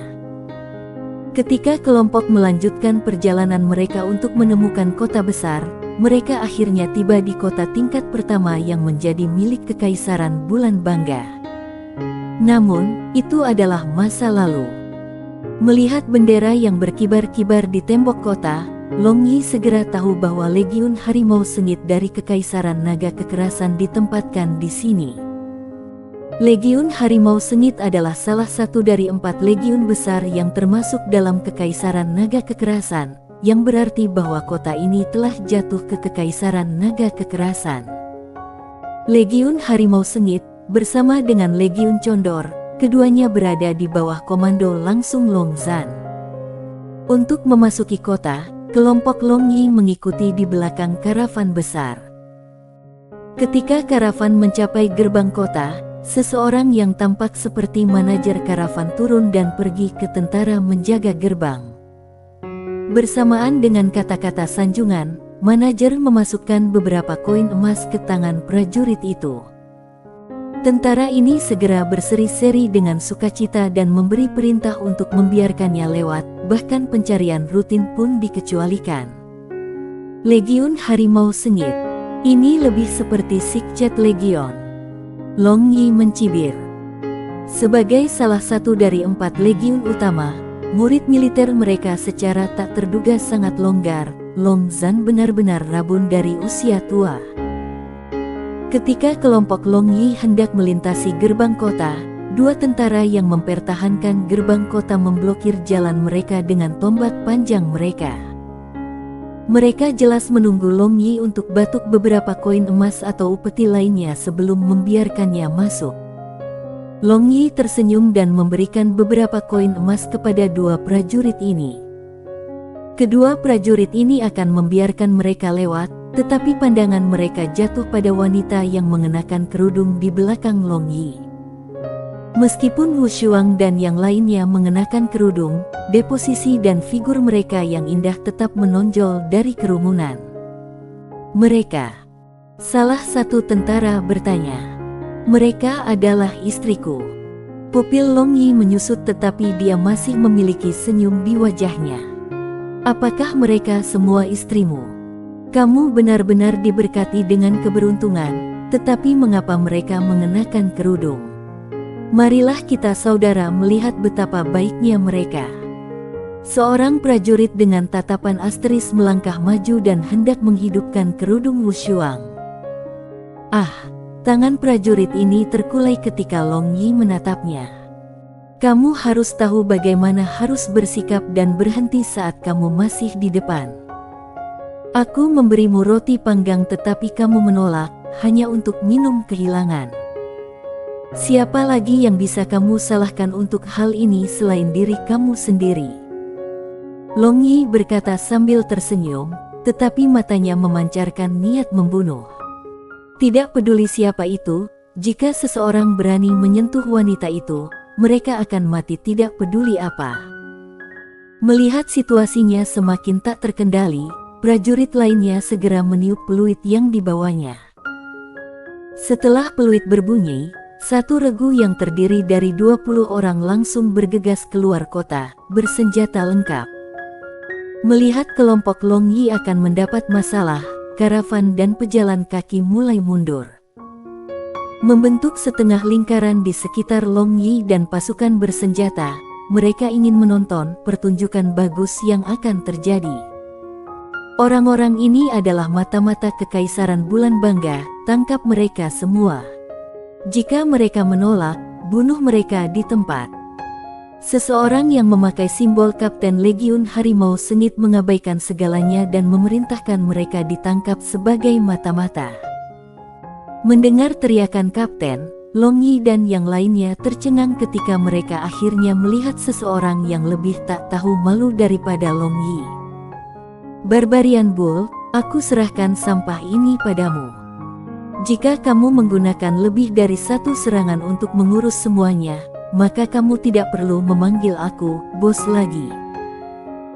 Ketika kelompok melanjutkan perjalanan mereka untuk menemukan kota besar, mereka akhirnya tiba di kota tingkat pertama yang menjadi milik Kekaisaran Bulan Bangga. Namun, itu adalah masa lalu. Melihat bendera yang berkibar-kibar di tembok kota, Long Yi segera tahu bahwa Legiun Harimau Sengit dari Kekaisaran Naga Kekerasan ditempatkan di sini. Legiun Harimau Sengit adalah salah satu dari 4 legiun besar yang termasuk dalam Kekaisaran Naga Kekerasan, yang berarti bahwa kota ini telah jatuh ke Kekaisaran Naga Kekerasan. Legiun Harimau Sengit, bersama dengan Legiun Condor, keduanya berada di bawah komando langsung Long Zan. Untuk memasuki kota, kelompok Long Yi mengikuti di belakang karavan besar. Ketika karavan mencapai gerbang kota, seseorang yang tampak seperti manajer karavan turun dan pergi ke tentara menjaga gerbang. Bersamaan dengan kata-kata sanjungan, manajer memasukkan beberapa koin emas ke tangan prajurit itu. Tentara ini segera berseri-seri dengan sukacita dan memberi perintah untuk membiarkannya lewat, bahkan pencarian rutin pun dikecualikan. Legiun Harimau Sengit. Ini lebih seperti Sikchet Legion. Long Yi mencibir. Sebagai salah satu dari 4 legiun utama, murid militer mereka secara tak terduga sangat longgar. Long Zan benar-benar rabun dari usia tua. Ketika kelompok Long Yi hendak melintasi gerbang kota, 2 tentara yang mempertahankan gerbang kota memblokir jalan mereka dengan tombak panjang mereka. Mereka jelas menunggu Long Yi untuk batuk beberapa koin emas atau upeti lainnya sebelum membiarkannya masuk. Long Yi tersenyum dan memberikan beberapa koin emas kepada 2 prajurit ini. Kedua prajurit ini akan membiarkan mereka lewat, tetapi pandangan mereka jatuh pada wanita yang mengenakan kerudung di belakang Long Yi. Meskipun Wu Shuang dan yang lainnya mengenakan kerudung, deposisi dan figur mereka yang indah tetap menonjol dari kerumunan. Mereka. Salah satu tentara bertanya. Mereka adalah istriku. Pupil Long Yi menyusut tetapi dia masih memiliki senyum di wajahnya. Apakah mereka semua istrimu? Kamu benar-benar diberkati dengan keberuntungan, tetapi mengapa mereka mengenakan kerudung? Marilah kita saudara melihat betapa baiknya mereka. Seorang prajurit dengan tatapan asteris melangkah maju dan hendak menghidupkan kerudung Wu Shuang. Tangan prajurit ini terkulai ketika Long Yi menatapnya. Kamu harus tahu bagaimana harus bersikap dan berhenti saat kamu masih di depan. Aku memberimu roti panggang tetapi kamu menolak, hanya untuk minum kehilangan. Siapa lagi yang bisa kamu salahkan untuk hal ini selain diri kamu sendiri? Long Yi berkata sambil tersenyum, tetapi matanya memancarkan niat membunuh. Tidak peduli siapa itu, jika seseorang berani menyentuh wanita itu, mereka akan mati tidak peduli apa. Melihat situasinya semakin tak terkendali, prajurit lainnya segera meniup peluit yang dibawanya. Setelah peluit berbunyi, satu regu yang terdiri dari 20 orang langsung bergegas keluar kota, bersenjata lengkap. Melihat kelompok Long Yi akan mendapat masalah, karavan dan pejalan kaki mulai mundur. Membentuk setengah lingkaran di sekitar Long Yi dan pasukan bersenjata, mereka ingin menonton pertunjukan bagus yang akan terjadi. Orang-orang ini adalah mata-mata Kekaisaran Bulan Bangga, tangkap mereka semua. Jika mereka menolak, bunuh mereka di tempat. Seseorang yang memakai simbol Kapten Legiun Harimau Sengit mengabaikan segalanya dan memerintahkan mereka ditangkap sebagai mata-mata. Mendengar teriakan Kapten, Long Yi dan yang lainnya tercengang ketika mereka akhirnya melihat seseorang yang lebih tak tahu malu daripada Long Yi. Barbarian Bull, aku serahkan sampah ini padamu. Jika kamu menggunakan lebih dari 1 serangan untuk mengurus semuanya, maka kamu tidak perlu memanggil aku, bos lagi.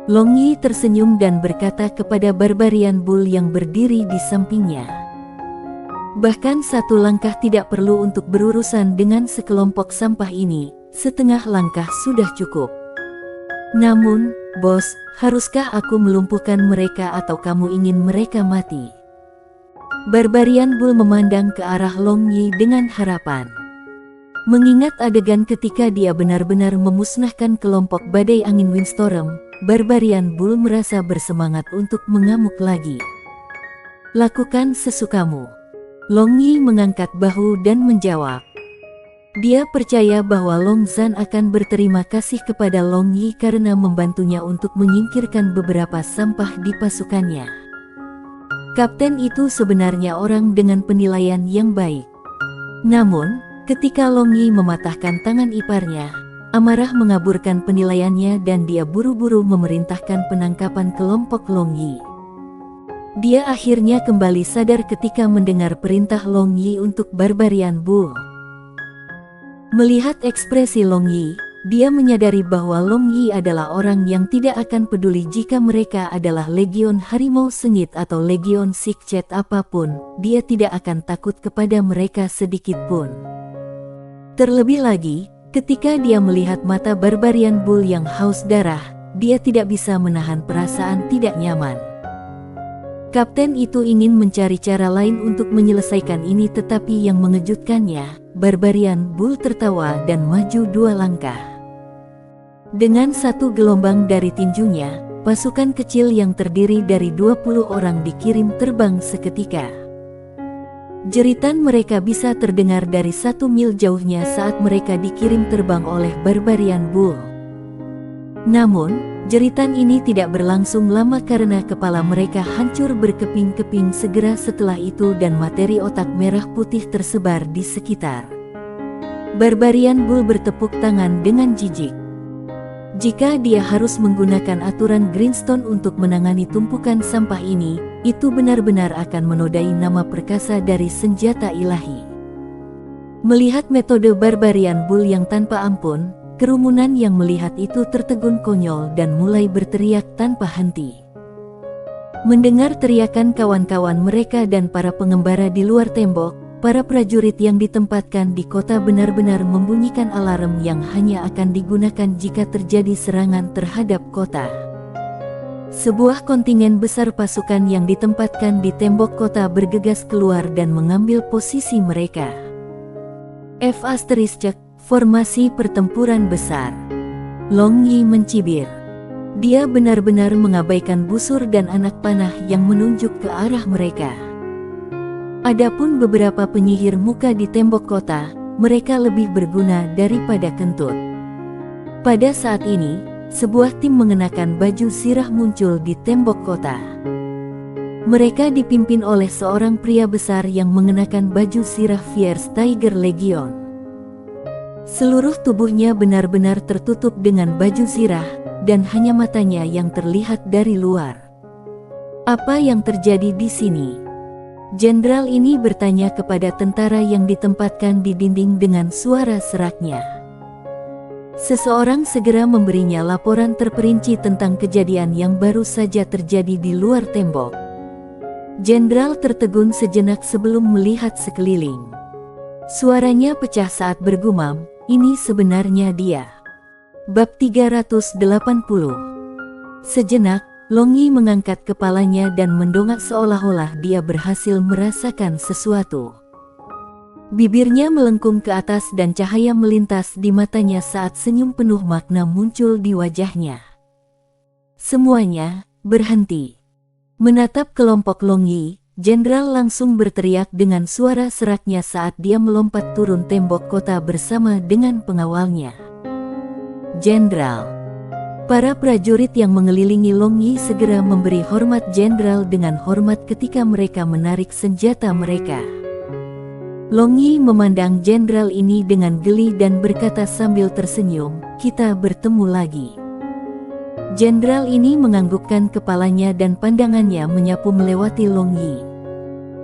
Long Yi tersenyum dan berkata kepada Barbarian Bull yang berdiri di sampingnya. Bahkan 1 langkah tidak perlu untuk berurusan dengan sekelompok sampah ini, setengah langkah sudah cukup. Namun, bos, haruskah aku melumpuhkan mereka atau kamu ingin mereka mati? Barbarian Bull memandang ke arah Long Yi dengan harapan. Mengingat adegan ketika dia benar-benar memusnahkan kelompok badai angin Windstorm, Barbarian Bull merasa bersemangat untuk mengamuk lagi. Lakukan sesukamu. Long Yi mengangkat bahu dan menjawab. Dia percaya bahwa Long Zhan akan berterima kasih kepada Long Yi karena membantunya untuk menyingkirkan beberapa sampah di pasukannya. Kapten itu sebenarnya orang dengan penilaian yang baik. Namun, ketika Long Yi mematahkan tangan iparnya, amarah mengaburkan penilaiannya dan dia buru-buru memerintahkan penangkapan kelompok Long Yi. Dia akhirnya kembali sadar ketika mendengar perintah Long Yi untuk Barbarian Bull. Melihat ekspresi Long Yi, dia menyadari bahwa Long Yi adalah orang yang tidak akan peduli jika mereka adalah Legion Harimau Sengit atau Legion Sikchet apapun, dia tidak akan takut kepada mereka sedikit pun. Terlebih lagi, ketika dia melihat mata Barbarian Bull yang haus darah, dia tidak bisa menahan perasaan tidak nyaman. Kapten itu ingin mencari cara lain untuk menyelesaikan ini, tetapi yang mengejutkannya, Barbarian Bull tertawa dan maju 2 langkah. Dengan satu gelombang dari tinjunya, pasukan kecil yang terdiri dari 20 orang dikirim terbang seketika. Jeritan mereka bisa terdengar dari 1 mil jauhnya saat mereka dikirim terbang oleh Barbarian Bull. Namun, jeritan ini tidak berlangsung lama karena kepala mereka hancur berkeping-keping segera setelah itu dan materi otak merah putih tersebar di sekitar. Barbarian Bull bertepuk tangan dengan jijik. Jika dia harus menggunakan aturan Greenstone untuk menangani tumpukan sampah ini, itu benar-benar akan menodai nama perkasa dari senjata ilahi. Melihat metode Barbarian Bull yang tanpa ampun, kerumunan yang melihat itu tertegun konyol dan mulai berteriak tanpa henti. Mendengar teriakan kawan-kawan mereka dan para pengembara di luar tembok, para prajurit yang ditempatkan di kota benar-benar membunyikan alarm yang hanya akan digunakan jika terjadi serangan terhadap kota. Sebuah kontingen besar pasukan yang ditempatkan di tembok kota bergegas keluar dan mengambil posisi mereka. Formasi pertempuran besar. Long Yi mencibir. Dia benar-benar mengabaikan busur dan anak panah yang menunjuk ke arah mereka. Adapun beberapa penyihir muka di tembok kota, mereka lebih berguna daripada kentut. Pada saat ini, sebuah tim mengenakan baju sirah muncul di tembok kota. Mereka dipimpin oleh seorang pria besar yang mengenakan baju sirah Fierce Tiger Legion. Seluruh tubuhnya benar-benar tertutup dengan baju sirah, dan hanya matanya yang terlihat dari luar. Apa yang terjadi di sini? Jenderal ini bertanya kepada tentara yang ditempatkan di dinding dengan suara seraknya. Seseorang segera memberinya laporan terperinci tentang kejadian yang baru saja terjadi di luar tembok. Jenderal tertegun sejenak sebelum melihat sekeliling. Suaranya pecah saat bergumam, "Ini sebenarnya dia." Bab 380. Sejenak, Long Yi mengangkat kepalanya dan mendongak seolah-olah dia berhasil merasakan sesuatu. Bibirnya melengkung ke atas dan cahaya melintas di matanya saat senyum penuh makna muncul di wajahnya. Semuanya berhenti. Menatap kelompok Long Yi, Jenderal langsung berteriak dengan suara seraknya saat dia melompat turun tembok kota bersama dengan pengawalnya. "Jenderal." Para prajurit yang mengelilingi Long Yi segera memberi hormat jenderal dengan hormat ketika mereka menarik senjata mereka. Long Yi memandang jenderal ini dengan geli dan berkata sambil tersenyum, "Kita bertemu lagi." Jenderal ini menganggukkan kepalanya dan pandangannya menyapu melewati Long Yi.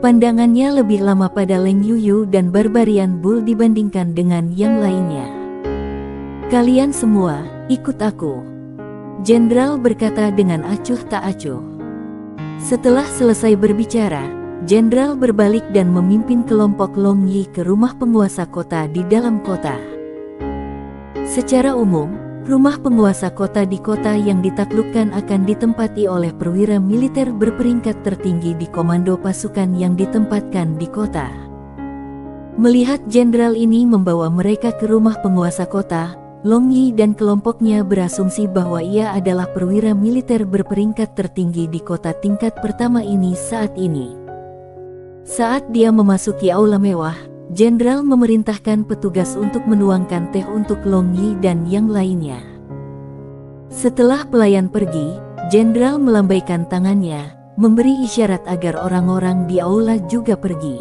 Pandangannya lebih lama pada Leng Yuyu dan Barbarian Bull dibandingkan dengan yang lainnya. "Kalian semua, ikut aku," Jenderal berkata dengan acuh tak acuh. Setelah selesai berbicara, Jenderal berbalik dan memimpin kelompok Long Yi ke rumah penguasa kota di dalam kota. Secara umum, rumah penguasa kota di kota yang ditaklukkan akan ditempati oleh perwira militer berperingkat tertinggi di komando pasukan yang ditempatkan di kota. Melihat jenderal ini membawa mereka ke rumah penguasa kota, Long Yi dan kelompoknya berasumsi bahwa ia adalah perwira militer berperingkat tertinggi di kota tingkat pertama ini saat ini. Saat dia memasuki aula mewah, Jenderal memerintahkan petugas untuk menuangkan teh untuk Long Yi dan yang lainnya. Setelah pelayan pergi, Jenderal melambaikan tangannya, memberi isyarat agar orang-orang di aula juga pergi.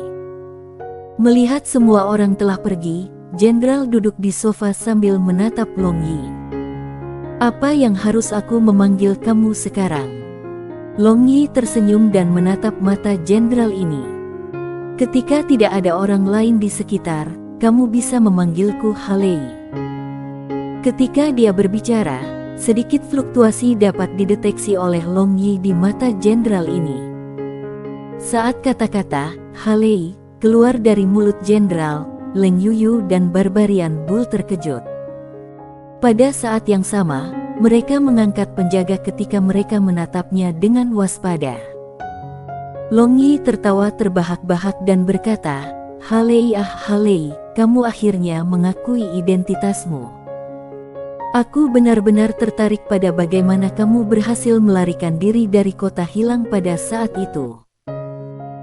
Melihat semua orang telah pergi, Jenderal duduk di sofa sambil menatap Long Yi. "Apa yang harus aku memanggil kamu sekarang?" Long Yi tersenyum dan menatap mata Jenderal ini. "Ketika tidak ada orang lain di sekitar, kamu bisa memanggilku Halei." Ketika dia berbicara, sedikit fluktuasi dapat dideteksi oleh Long Yi di mata Jenderal ini. Saat kata-kata Halei keluar dari mulut Jenderal, Leng Yuyu dan Barbarian Bull terkejut. Pada saat yang sama, mereka mengangkat penjaga ketika mereka menatapnya dengan waspada. Long Yi tertawa terbahak-bahak dan berkata, "Halei, Halei, kamu akhirnya mengakui identitasmu. Aku benar-benar tertarik pada bagaimana kamu berhasil melarikan diri dari kota hilang pada saat itu."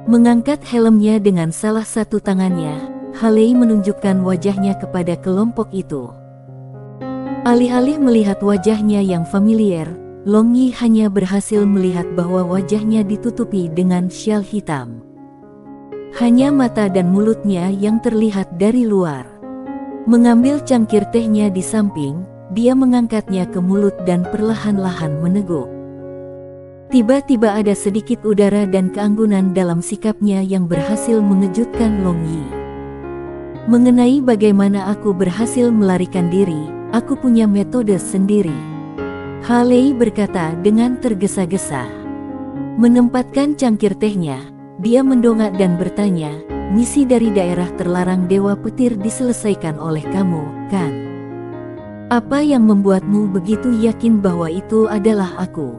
Mengangkat helmnya dengan salah satu tangannya, Halei menunjukkan wajahnya kepada kelompok itu. Alih-alih melihat wajahnya yang familiar, Long Yi hanya berhasil melihat bahwa wajahnya ditutupi dengan syal hitam. Hanya mata dan mulutnya yang terlihat dari luar. Mengambil cangkir tehnya di samping, dia mengangkatnya ke mulut dan perlahan-lahan meneguk. Tiba-tiba ada sedikit udara dan keanggunan dalam sikapnya yang berhasil mengejutkan Long Yi. "Mengenai bagaimana aku berhasil melarikan diri, aku punya metode sendiri," Halei berkata dengan tergesa-gesa. Menempatkan cangkir tehnya, dia mendongak dan bertanya, "Misi dari daerah terlarang Dewa Petir diselesaikan oleh kamu, kan? Apa yang membuatmu begitu yakin bahwa itu adalah aku?"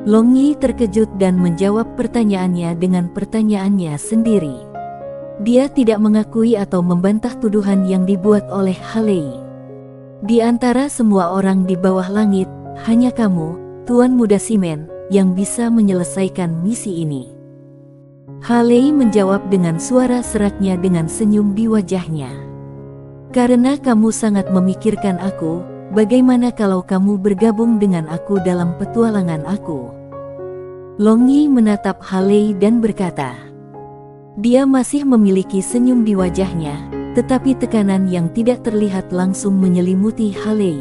Long Yi terkejut dan menjawab pertanyaannya dengan pertanyaannya sendiri. Dia tidak mengakui atau membantah tuduhan yang dibuat oleh Halei. "Di antara semua orang di bawah langit, hanya kamu, Tuan Muda Simen, yang bisa menyelesaikan misi ini." Halei menjawab dengan suara seraknya dengan senyum di wajahnya. "Karena kamu sangat memikirkan aku, bagaimana kalau kamu bergabung dengan aku dalam petualangan aku?" Long Yi menatap Halei dan berkata. Dia masih memiliki senyum di wajahnya, tetapi tekanan yang tidak terlihat langsung menyelimuti Halei.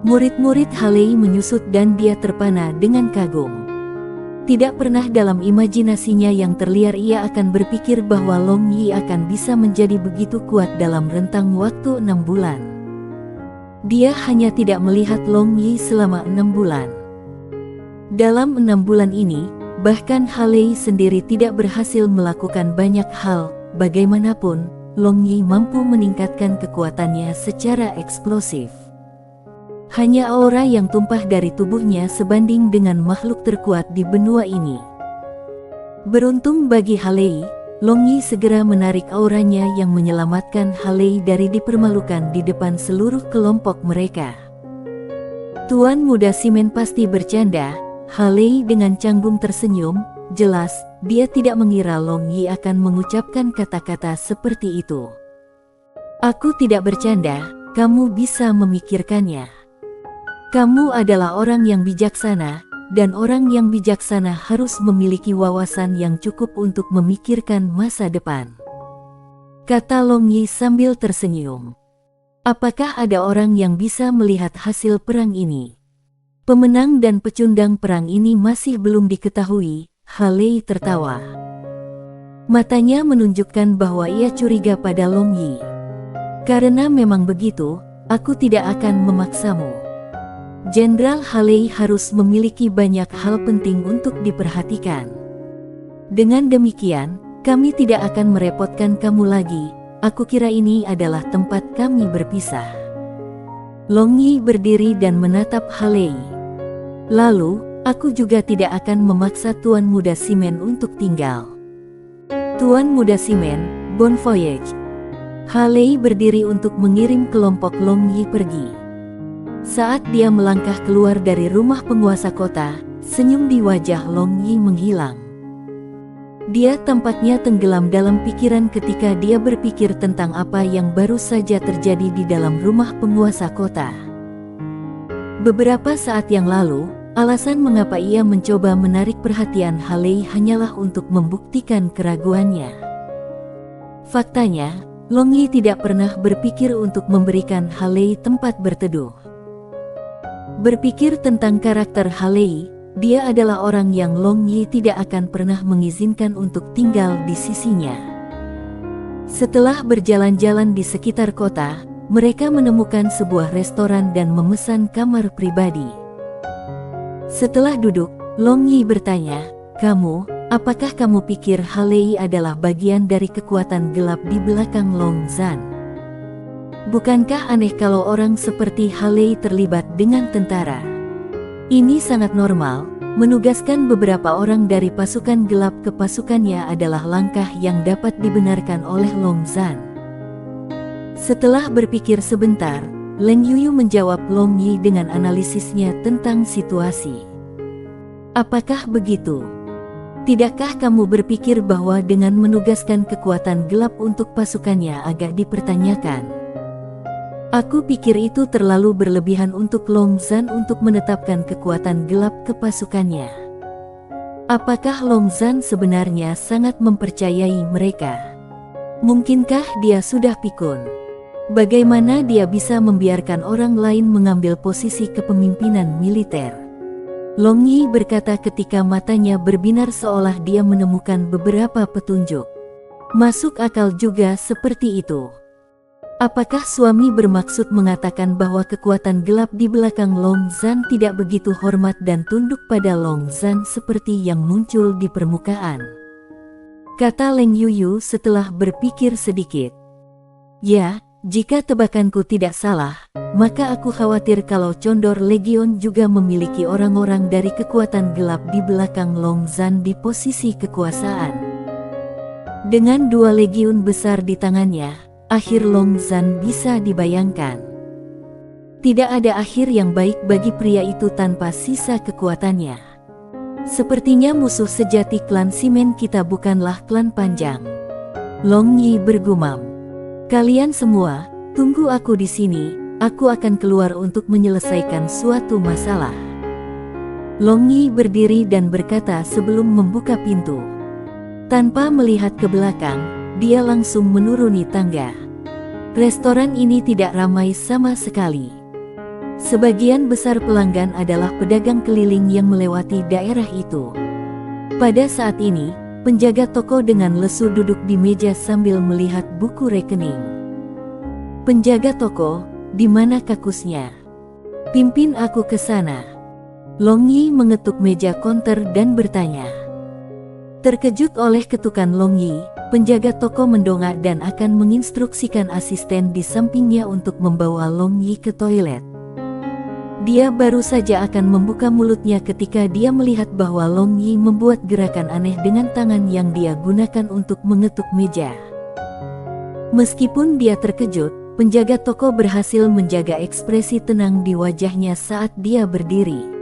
Murid-murid Halei menyusut dan dia terpana dengan kagum. Tidak pernah dalam imajinasinya yang terliar ia akan berpikir bahwa Long Yi akan bisa menjadi begitu kuat dalam rentang waktu 6 bulan. Dia hanya tidak melihat Long Yi selama 6 bulan. Dalam 6 bulan ini, bahkan Halei sendiri tidak berhasil melakukan banyak hal. Bagaimanapun, Long Yi mampu meningkatkan kekuatannya secara eksplosif. Hanya aura yang tumpah dari tubuhnya sebanding dengan makhluk terkuat di benua ini. Beruntung bagi Halei, Long Yi segera menarik auranya yang menyelamatkan Halei dari dipermalukan di depan seluruh kelompok mereka. "Tuan Muda Simen pasti bercanda," Halei dengan canggung tersenyum. Jelas, dia tidak mengira Long Yi akan mengucapkan kata-kata seperti itu. "Aku tidak bercanda, kamu bisa memikirkannya. Kamu adalah orang yang bijaksana, dan orang yang bijaksana harus memiliki wawasan yang cukup untuk memikirkan masa depan," kata Long Yi sambil tersenyum. "Apakah ada orang yang bisa melihat hasil perang ini? Pemenang dan pecundang perang ini masih belum diketahui." Halei tertawa. Matanya menunjukkan bahwa ia curiga pada Long Yi. "Karena memang begitu, aku tidak akan memaksamu. Jenderal Halei harus memiliki banyak hal penting untuk diperhatikan. Dengan demikian, kami tidak akan merepotkan kamu lagi. Aku kira ini adalah tempat kami berpisah." Long Yi berdiri dan menatap Halei. "Lalu, aku juga tidak akan memaksa Tuan Muda Simen untuk tinggal. Tuan Muda Simen, bon voyage." Halei berdiri untuk mengirim kelompok Long Yi pergi. Saat dia melangkah keluar dari rumah penguasa kota, senyum di wajah Long Yi menghilang. Dia tampaknya tenggelam dalam pikiran ketika dia berpikir tentang apa yang baru saja terjadi di dalam rumah penguasa kota. Beberapa saat yang lalu, alasan mengapa ia mencoba menarik perhatian Halei hanyalah untuk membuktikan keraguannya. Faktanya, Long Yi tidak pernah berpikir untuk memberikan Halei tempat berteduh. Berpikir tentang karakter Halei, dia adalah orang yang Long Yi tidak akan pernah mengizinkan untuk tinggal di sisinya. Setelah berjalan-jalan di sekitar kota, mereka menemukan sebuah restoran dan memesan kamar pribadi. Setelah duduk, Long Yi bertanya, apakah kamu pikir Halei adalah bagian dari kekuatan gelap di belakang Long Zhan? Bukankah aneh kalau orang seperti Halei terlibat dengan tentara? Ini sangat normal, menugaskan beberapa orang dari pasukan gelap ke pasukannya adalah langkah yang dapat dibenarkan oleh Long Zhan. Setelah berpikir sebentar, Leng Yuyu menjawab Long Yi dengan analisisnya tentang situasi. Apakah begitu? Tidakkah kamu berpikir bahwa dengan menugaskan kekuatan gelap untuk pasukannya agak dipertanyakan? Aku pikir itu terlalu berlebihan untuk Long Zhan untuk menetapkan kekuatan gelap ke pasukannya. Apakah Long Zhan sebenarnya sangat mempercayai mereka? Mungkinkah dia sudah pikun? Bagaimana dia bisa membiarkan orang lain mengambil posisi kepemimpinan militer? Long Yi berkata ketika matanya berbinar seolah dia menemukan beberapa petunjuk. Masuk akal juga seperti itu. Apakah suami bermaksud mengatakan bahwa kekuatan gelap di belakang Long Zhan tidak begitu hormat dan tunduk pada Long Zhan seperti yang muncul di permukaan? Kata Leng Yuyu setelah berpikir sedikit. Ya, jika tebakanku tidak salah, maka aku khawatir kalau Condor Legion juga memiliki orang-orang dari kekuatan gelap di belakang Long Zhan di posisi kekuasaan. Dengan 2 legiun besar di tangannya, akhir Long Zhan bisa dibayangkan. Tidak ada akhir yang baik bagi pria itu tanpa sisa kekuatannya. Sepertinya musuh sejati klan Simen kita bukanlah klan Panjang. Long Yi bergumam. Kalian semua, tunggu aku di sini, aku akan keluar untuk menyelesaikan suatu masalah. Long Yi berdiri dan berkata sebelum membuka pintu. Tanpa melihat ke belakang, dia langsung menuruni tangga. Restoran ini tidak ramai sama sekali. Sebagian besar pelanggan adalah pedagang keliling yang melewati daerah itu. Pada saat ini, penjaga toko dengan lesu duduk di meja sambil melihat buku rekening. Penjaga toko, di mana kakusnya? Pimpin aku ke sana. Long Yi mengetuk meja konter dan bertanya. Terkejut oleh ketukan Long Yi, penjaga toko mendongak dan akan menginstruksikan asisten di sampingnya untuk membawa Long Yi ke toilet. Dia baru saja akan membuka mulutnya ketika dia melihat bahwa Long Yi membuat gerakan aneh dengan tangan yang dia gunakan untuk mengetuk meja. Meskipun dia terkejut, penjaga toko berhasil menjaga ekspresi tenang di wajahnya saat dia berdiri.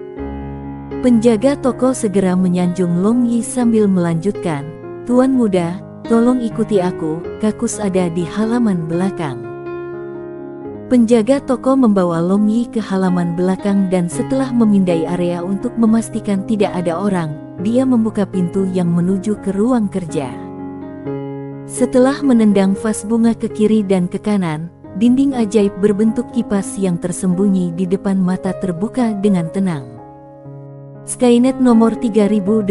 Penjaga toko segera menyanjung Long Yi sambil melanjutkan, "Tuan muda, tolong ikuti aku, kakus ada di halaman belakang." Penjaga toko membawa Long Yi ke halaman belakang dan setelah memindai area untuk memastikan tidak ada orang, dia membuka pintu yang menuju ke ruang kerja. Setelah menendang vas bunga ke kiri dan ke kanan, dinding ajaib berbentuk kipas yang tersembunyi di depan mata terbuka dengan tenang. Skynet nomor 3880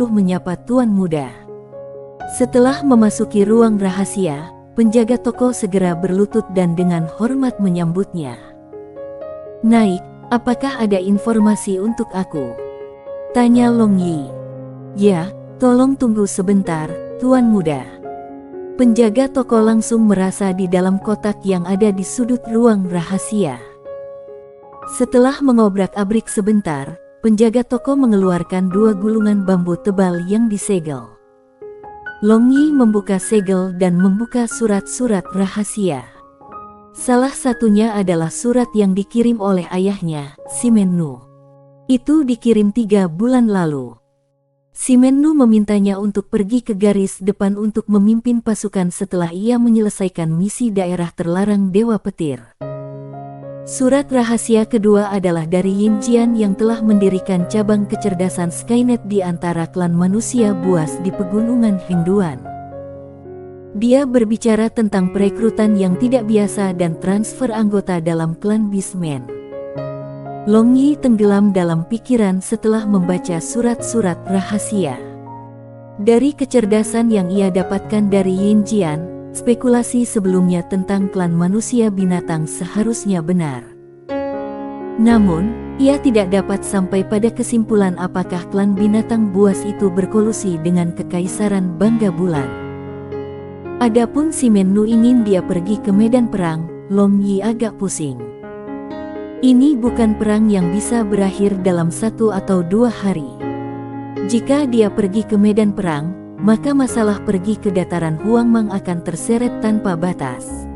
menyapa Tuan Muda. Setelah memasuki ruang rahasia, penjaga toko segera berlutut dan dengan hormat menyambutnya. "Naik, apakah ada informasi untuk aku?" tanya Long Yi. "Ya, tolong tunggu sebentar, Tuan Muda." Penjaga toko langsung merasa di dalam kotak yang ada di sudut ruang rahasia. Setelah mengobrak-abrik sebentar, penjaga toko mengeluarkan 2 gulungan bambu tebal yang disegel. Long Yi membuka segel dan membuka surat-surat rahasia. Salah satunya adalah surat yang dikirim oleh ayahnya, Simennu. Itu dikirim 3 bulan lalu. Simennu memintanya untuk pergi ke garis depan untuk memimpin pasukan setelah ia menyelesaikan misi daerah terlarang Dewa Petir. Surat rahasia kedua adalah dari Yin Jian yang telah mendirikan cabang kecerdasan Skynet di antara klan manusia buas di pegunungan Hengduan. Dia berbicara tentang perekrutan yang tidak biasa dan transfer anggota dalam klan Beastman. Long Yi tenggelam dalam pikiran setelah membaca surat-surat rahasia. Dari kecerdasan yang ia dapatkan dari Yin Jian, spekulasi sebelumnya tentang klan manusia binatang seharusnya benar. Namun, ia tidak dapat sampai pada kesimpulan apakah klan binatang buas itu berkolusi dengan Kekaisaran Bangga Bulan. Adapun Simennu ingin dia pergi ke medan perang, Long Yi agak pusing. Ini bukan perang yang bisa berakhir dalam 1 atau 2 hari. Jika dia pergi ke medan perang, maka masalah pergi ke dataran Huangmang akan terseret tanpa batas.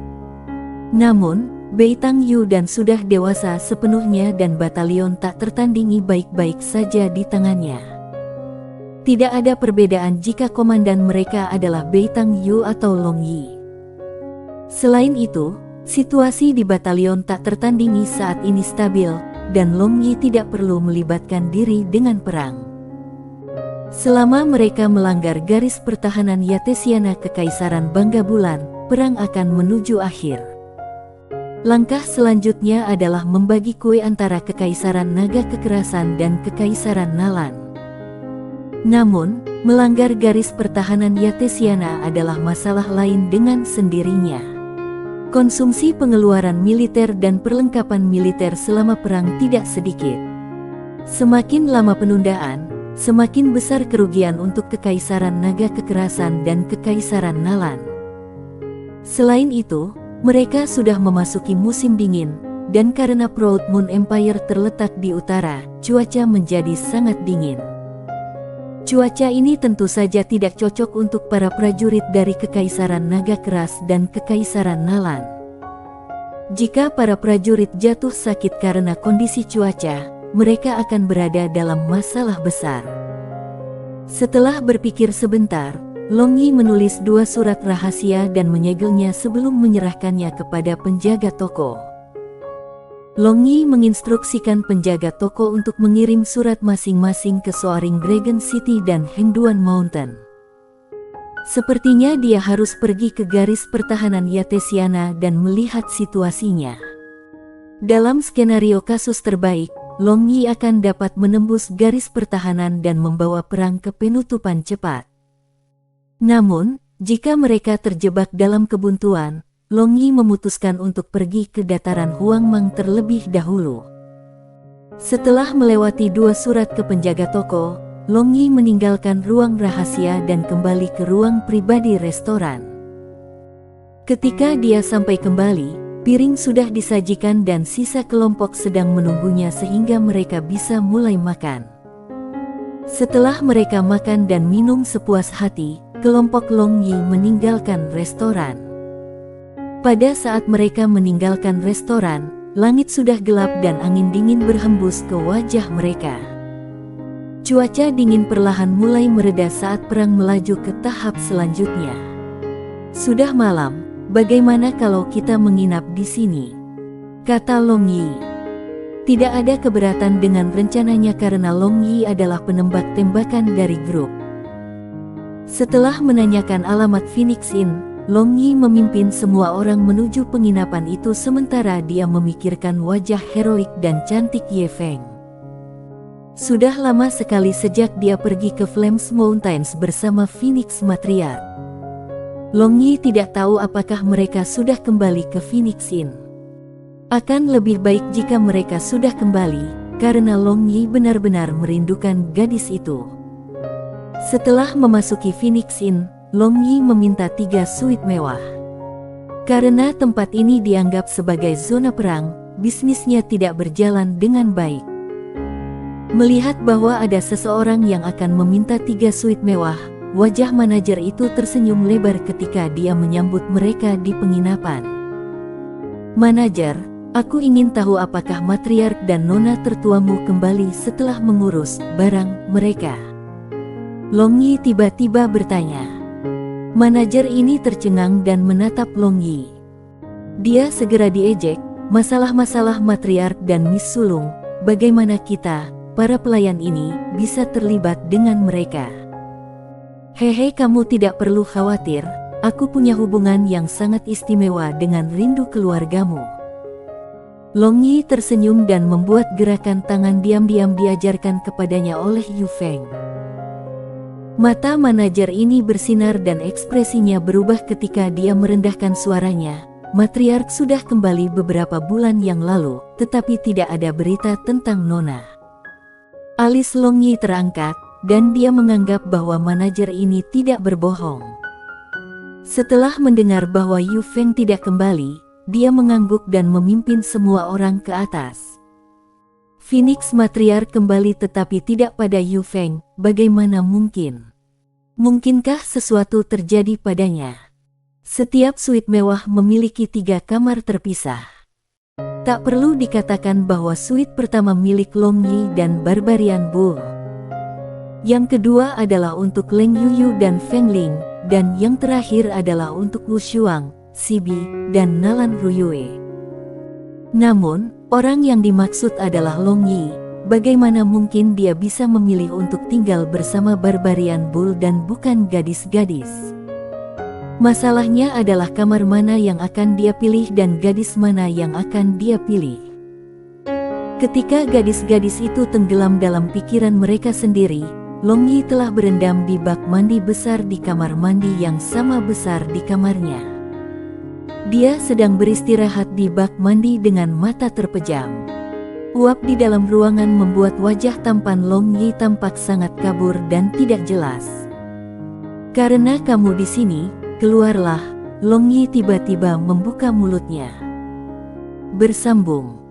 Namun, Beitang Yu dan sudah dewasa sepenuhnya dan batalion tak tertandingi baik-baik saja di tangannya. Tidak ada perbedaan jika komandan mereka adalah Beitang Yu atau Long Yi. Selain itu, situasi di batalion tak tertandingi saat ini stabil, dan Long Yi tidak perlu melibatkan diri dengan perang. Selama mereka melanggar garis pertahanan Yatesiana Kekaisaran Bangga Bulan, perang akan menuju akhir. Langkah selanjutnya adalah membagi kue antara Kekaisaran Naga Kekerasan dan Kekaisaran Nalan. Namun, melanggar garis pertahanan Yatesiana adalah masalah lain dengan sendirinya. Konsumsi pengeluaran militer dan perlengkapan militer selama perang tidak sedikit. Semakin lama penundaan, semakin besar kerugian untuk Kekaisaran Naga Kekerasan dan Kekaisaran Nalan. Selain itu, mereka sudah memasuki musim dingin, dan karena Proud Moon Empire terletak di utara, cuaca menjadi sangat dingin. Cuaca ini tentu saja tidak cocok untuk para prajurit dari Kekaisaran Naga Keras dan Kekaisaran Nalan. Jika para prajurit jatuh sakit karena kondisi cuaca, mereka akan berada dalam masalah besar. Setelah berpikir sebentar, Long Yi menulis 2 surat rahasia dan menyegelnya sebelum menyerahkannya kepada penjaga toko. Long Yi menginstruksikan penjaga toko untuk mengirim surat masing-masing ke Soaring Dragon City dan Hengduan Mountain. Sepertinya dia harus pergi ke garis pertahanan Yatesiana dan melihat situasinya. Dalam skenario kasus terbaik, Long Yi akan dapat menembus garis pertahanan dan membawa perang ke penutupan cepat. Namun, jika mereka terjebak dalam kebuntuan, Long Yi memutuskan untuk pergi ke dataran Huangmang terlebih dahulu. Setelah melewati 2 surat ke penjaga toko, Long Yi meninggalkan ruang rahasia dan kembali ke ruang pribadi restoran. Ketika dia sampai kembali, piring sudah disajikan dan sisa kelompok sedang menunggunya sehingga mereka bisa mulai makan. Setelah mereka makan dan minum sepuas hati, kelompok Long Yi meninggalkan restoran. Pada saat mereka meninggalkan restoran, langit sudah gelap dan angin dingin berhembus ke wajah mereka. Cuaca dingin perlahan mulai mereda saat perang melaju ke tahap selanjutnya. Sudah malam. Bagaimana kalau kita menginap di sini? Kata Long Yi. Tidak ada keberatan dengan rencananya karena Long Yi adalah penembak tembakan dari grup. Setelah menanyakan alamat Phoenix Inn, Long Yi memimpin semua orang menuju penginapan itu sementara dia memikirkan wajah heroik dan cantik Ye Feng. Sudah lama sekali sejak dia pergi ke Flames Mountains bersama Phoenix Matriarch. Long Yi tidak tahu apakah mereka sudah kembali ke Phoenix Inn. Akan lebih baik jika mereka sudah kembali, karena Long Yi benar-benar merindukan gadis itu. Setelah memasuki Phoenix Inn, Long Yi meminta 3 suite mewah. Karena tempat ini dianggap sebagai zona perang, bisnisnya tidak berjalan dengan baik. Melihat bahwa ada seseorang yang akan meminta 3 suite mewah, wajah manajer itu tersenyum lebar ketika dia menyambut mereka di penginapan. "Manajer, aku ingin tahu apakah matriark dan nona tertuamu kembali setelah mengurus barang mereka?" Long Yi tiba-tiba bertanya. Manajer ini tercengang dan menatap Long Yi. Dia segera diejek, "Masalah-masalah matriark dan Miss Sulung, bagaimana kita, para pelayan ini, bisa terlibat dengan mereka?" "Hehe, kamu tidak perlu khawatir, aku punya hubungan yang sangat istimewa dengan rindu keluargamu." Long Yi tersenyum dan membuat gerakan tangan diam-diam diajarkan kepadanya oleh Yu Feng. Mata manajer ini bersinar dan ekspresinya berubah ketika dia merendahkan suaranya. "Matriark sudah kembali beberapa bulan yang lalu, tetapi tidak ada berita tentang nona." Alis Long Yi terangkat, dan dia menganggap bahwa manajer ini tidak berbohong. Setelah mendengar bahwa Yu Feng tidak kembali, dia mengangguk dan memimpin semua orang ke atas. Phoenix Matriark kembali tetapi tidak pada Yu Feng, bagaimana mungkin? Mungkinkah sesuatu terjadi padanya? Setiap suite mewah memiliki 3 kamar terpisah. Tak perlu dikatakan bahwa suite pertama milik Long Yi dan Barbarian Bull. Yang kedua adalah untuk Leng Yuyu dan Feng Ling, dan yang terakhir adalah untuk Wu Shuang, Sibi, dan Nalan Ruyue. Namun, orang yang dimaksud adalah Long Yi. Bagaimana mungkin dia bisa memilih untuk tinggal bersama Barbarian Bull dan bukan gadis-gadis? Masalahnya adalah kamar mana yang akan dia pilih dan gadis mana yang akan dia pilih. Ketika gadis-gadis itu tenggelam dalam pikiran mereka sendiri, Long Yi telah berendam di bak mandi besar di kamar mandi yang sama besar di kamarnya. Dia sedang beristirahat di bak mandi dengan mata terpejam. Uap di dalam ruangan membuat wajah tampan Long Yi tampak sangat kabur dan tidak jelas. "Karena kamu di sini, keluarlah." Long Yi tiba-tiba membuka mulutnya. Bersambung.